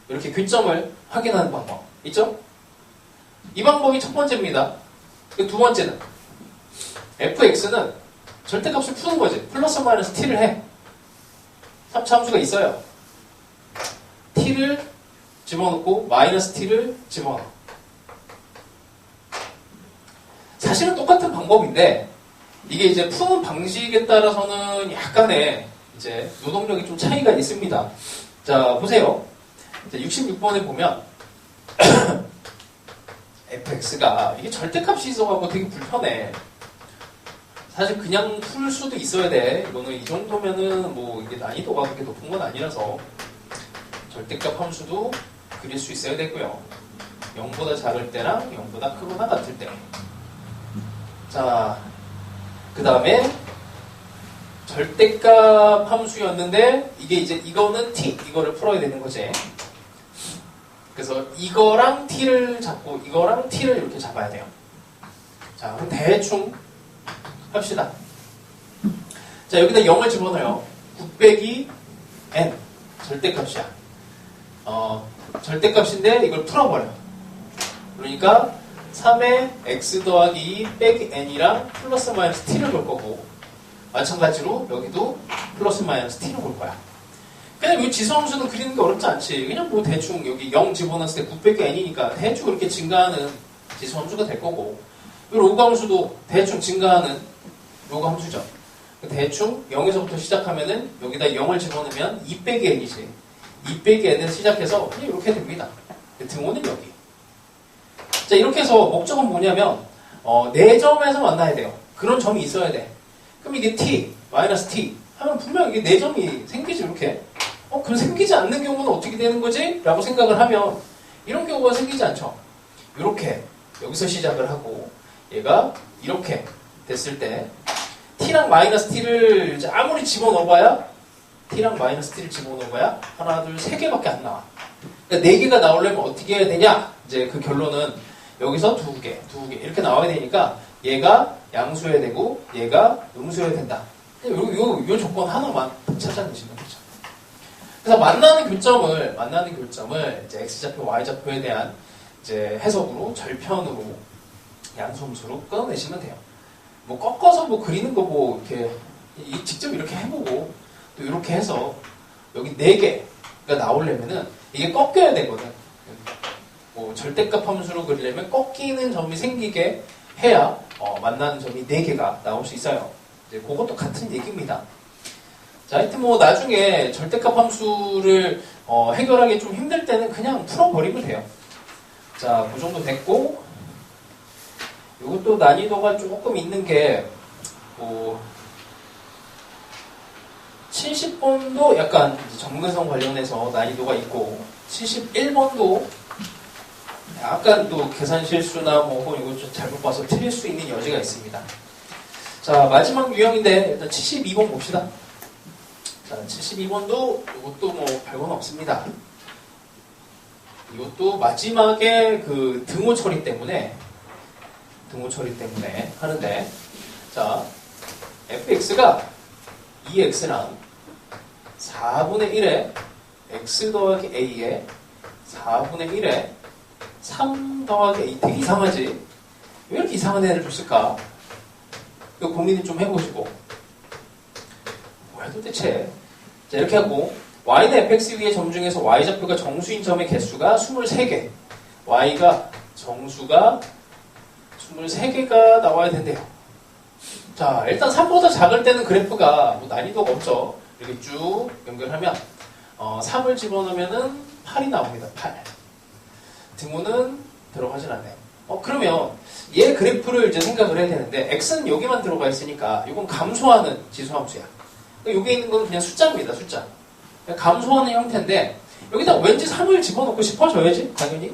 이렇게 교점을 확인하는 방법 있죠? 이 방법이 첫 번째입니다. 두 번째는 fx는 절대값을 푸는 거지. 플러스 마이너스 t를 해. 3차 함수가 있어요. t를 집어넣고 마이너스 t를 집어넣어. 사실은 똑같은 방법인데 이게 이제 푸는 방식에 따라서는 약간의 이제 노동력이 좀 차이가 있습니다. 자, 보세요. 66번에 보면 fx가 이게 절대값이 있어가지고 되게 불편해. 사실 그냥 풀 수도 있어야 돼. 이거는 이 정도면은 뭐 이게 난이도가 그렇게 높은 건 아니라서 절대값 함수도 그릴 수 있어야 되고요. 0보다 작을 때랑 0보다 크거나 같을 때. 자, 그 다음에 절대값 함수였는데 이게 이제 이거는 t, 이거를 풀어야 되는 거지. 그래서 이거랑 t를 잡고 이거랑 t를 이렇게 잡아야 돼요. 자, 그럼 대충 합시다. 자, 여기다 0을 집어넣어요. 9 빼기 n 절대값이야. 절대값인데 이걸 풀어버려. 그러니까 3의 x 더하기 2 빼기 n이랑 플러스 마이너스 t를 볼 거고, 마찬가지로 여기도 플러스 마이너스 t를 볼 거야. 그냥 이 지수함수는 그리는 게 어렵지 않지. 그냥 뭐 대충 여기 0 집어넣었을 때 9 빼기 n이니까 대충 이렇게 증가하는 지수함수가 될 거고, 이 로그함수도 대충 증가하는 로그함수죠. 대충 0에서부터 시작하면은 여기다 0을 집어넣으면 2 빼기 n이지. 2 빼기 n을 시작해서 그냥 이렇게 됩니다. 등호는 여기. 자, 이렇게 해서 목적은 뭐냐면 네 점에서 만나야 돼요. 그런 점이 있어야 돼. 그럼 이게 t, 마이너스 t 하면 분명 이게 네 점이 생기지. 이렇게. 그럼 생기지 않는 경우는 어떻게 되는 거지? 라고 생각을 하면 이런 경우가 생기지 않죠. 이렇게 여기서 시작을 하고 얘가 이렇게 됐을 때 t랑 마이너스 t를 이제 아무리 집어넣어봐야 t랑 마이너스 t를 집어넣어봐야 하나, 둘, 세 개밖에 안 나와. 그러니까 네 개가 나오려면 어떻게 해야 되냐? 이제 그 결론은 여기서 두 개 이렇게 나와야 되니까 얘가 양수여야 되고 얘가 음수여야 된다. 요 조건 하나만 찾아내시면 되죠. 그래서 만나는 교점을 이제 x좌표, y좌표에 대한 이제 해석으로 절편으로 양수음수로 끊어내시면 돼요. 뭐 꺾어서 뭐 그리는 거 뭐 이렇게 직접 이렇게 해보고 또 이렇게 해서 여기 4개가 나오려면은 이게 꺾여야 되거든. 뭐 절대값 함수로 그리려면 꺾이는 점이 생기게 해야 만나는 점이 4개가 나올 수 있어요. 이제 그것도 같은 얘기입니다. 자, 하여튼 뭐 나중에 절대값 함수를 해결하기 좀 힘들 때는 그냥 풀어버리면 돼요. 자, 그 정도 됐고, 이것도 난이도가 조금 있는 게, 70번도 약간 정근성 관련해서 난이도가 있고, 71번도 약간 또 계산 실수나 뭐 혹은 이거 좀 잘못 봐서 틀릴 수 있는 여지가 있습니다. 자, 마지막 유형인데 일단 72번 봅시다. 자, 72번도 이것도 뭐 별건 없습니다. 이것도 마지막에 그 등호 처리 때문에 하는데, 자, fx가 2x랑 4분의 1에 x 더하기 a에 4분의 1에 3 더하기 a. 되게 이상하지? 왜 이렇게 이상한 애를 줬을까? 이거 고민을 좀 해보시고, 뭐야 도대체. 자, 이렇게 하고 y는 fx 위의 점 중에서 y좌표가 정수인 점의 개수가 23개, y가 정수가 23개가 나와야 된대요. 자, 일단 3보다 작을 때는 그래프가 뭐 난이도가 없죠. 이렇게 쭉 연결하면 3을 집어넣으면 8이 나옵니다. 8. 등호는 들어가진 않네요. 그러면 얘 그래프를 이제 생각을 해야 되는데 x는 여기만 들어가 있으니까 이건 감소하는 지수함수야. 그러니까 여기 있는 건 그냥 숫자입니다. 숫자. 감소하는 형태인데 여기다 왠지 3을 집어넣고 싶어져야지 당연히.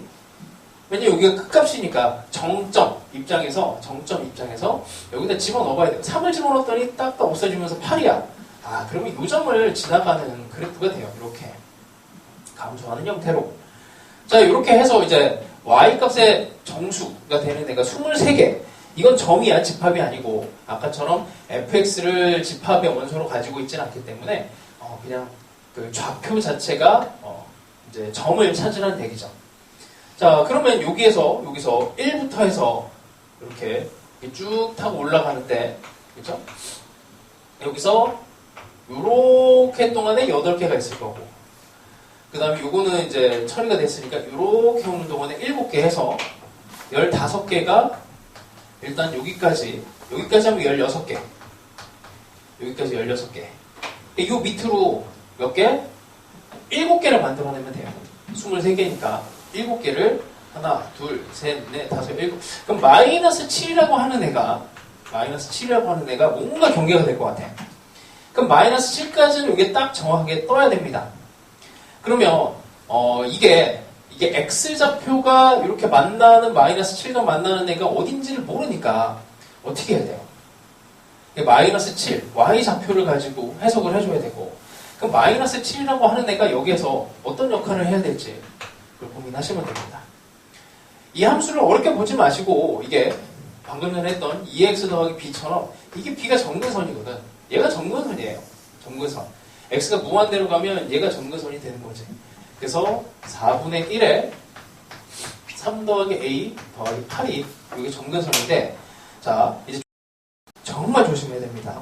왜냐면 여기가 끝값이니까 정점 입장에서 여기다 집어넣어봐야 돼요. 3을 집어넣었더니 딱 없어지면서 8이야. 그러면 이 점을 지나가는 그래프가 돼요. 이렇게 감소하는 형태로. 자, 이렇게 해서 이제 y값의 정수가 되는 애가 23개. 이건 점이야, 집합이 아니고 아까처럼 fx를 집합의 원소로 가지고 있지는 않기 때문에 그냥 그 좌표 자체가 이제 점을 찾으라는 얘기죠. 자, 그러면 여기서 1부터 해서 이렇게 쭉 타고 올라가는데, 그렇죠? 여기서 이렇게 동안에 8개가 있을 거고, 그 다음에 요거는 이제 처리가 됐으니까 이렇게 오는 동안에 7개 해서 15개가 일단 여기까지 하면 16개. 여기까지 16개. 이 밑으로 몇 개? 7개를 만들어내면 돼요. 23개니까 7개를 하나, 둘, 셋, 넷, 다섯, 일곱. 그럼 마이너스 7이라고 하는 애가 뭔가 경계가 될 것 같아. 그럼 마이너스 7까지는 이게 딱 정확하게 떠야 됩니다. 그러면 이게 X좌표가 이렇게 만나는 마이너스 7과 만나는 애가 어딘지를 모르니까 어떻게 해야 돼요? 마이너스 7, Y좌표를 가지고 해석을 해줘야 되고, 그럼 마이너스 7이라고 하는 애가 여기에서 어떤 역할을 해야 될지 고민하시면 됩니다. 이 함수를 어렵게 보지 마시고, 이게 방금 전에 했던 2x 더하기 b처럼 이게 b가 정근선이거든. 얘가 정근선이에요. 정근선. x가 무한대로 가면 얘가 정근선이 되는 거지. 그래서 4분의 1에 3 더하기 a 더하기 8이 이게 정근선인데, 자 이제 정말 조심해야 됩니다.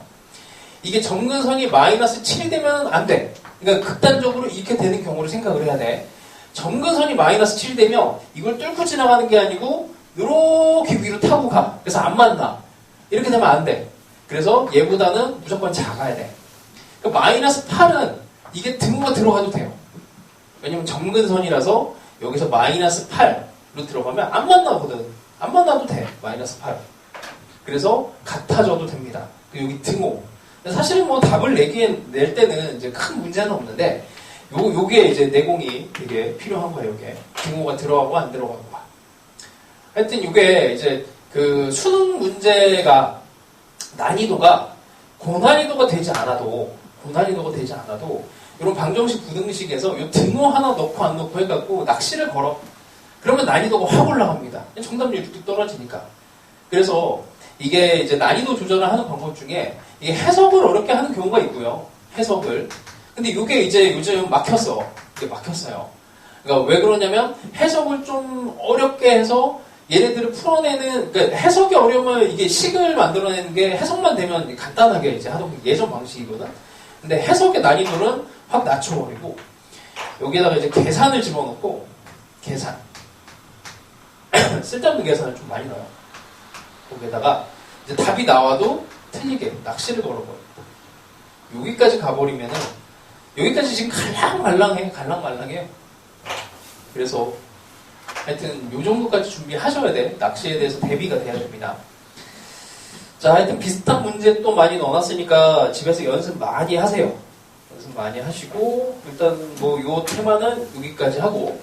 이게 정근선이 마이너스 7이 되면 안 돼. 그러니까 극단적으로 이렇게 되는 경우를 생각을 해야 돼. 정근선이 마이너스 7이 되면 이걸 뚫고 지나가는 게 아니고 이렇게 위로 타고 가. 그래서 안 만나. 이렇게 되면 안 돼. 그래서 얘보다는 무조건 작아야 돼. 그러니까 마이너스 8은 이게 등호가 들어가도 돼요. 왜냐면 정근선이라서 여기서 마이너스 8로 들어가면 안 만나거든. 안 만나도 돼. 마이너스 8. 그래서 같아져도 됩니다. 여기 등호. 사실은 뭐 답을 낼 때는 이제 큰 문제는 없는데, 요게 이제 내공이 되게 필요한 거예요, 요게. 등호가 들어가고 안 들어가고. 하여튼 요게 이제 그 수능 문제가 난이도가 고난이도가 되지 않아도, 이런 방정식, 부등식에서 요 등호 하나 넣고 안 넣고 해갖고 낚시를 걸어. 그러면 난이도가 확 올라갑니다. 정답률이 뚝뚝 떨어지니까. 그래서 이게 이제 난이도 조절을 하는 방법 중에 이게 해석을 어렵게 하는 경우가 있고요. 해석을. 근데 이게 이제 요즘 막혔어. 이게 막혔어요. 그러니까 왜 그러냐면 해석을 좀 어렵게 해서 얘네들을 풀어내는, 그러니까 해석이 어려우면 이게 식을 만들어내는 게 해석만 되면 간단하게 이제 하던 예전 방식이거든. 근데 해석의 난이도는 확 낮춰버리고 여기에다가 이제 계산을 집어넣고, 계산. 쓸데없는 계산을 좀 많이 넣어요. 거기에다가 이제 답이 나와도 틀리게 낚시를 걸어버려. 여기까지 가버리면은, 여기까지 지금 갈랑말랑해요. 그래서 하여튼 요 정도까지 준비하셔야 돼. 낚시에 대해서 대비가 돼야 됩니다. 자, 하여튼 비슷한 문제 또 많이 넣어놨으니까 집에서 연습 많이 하세요. 연습 많이 하시고, 일단 뭐 요 테마는 여기까지 하고,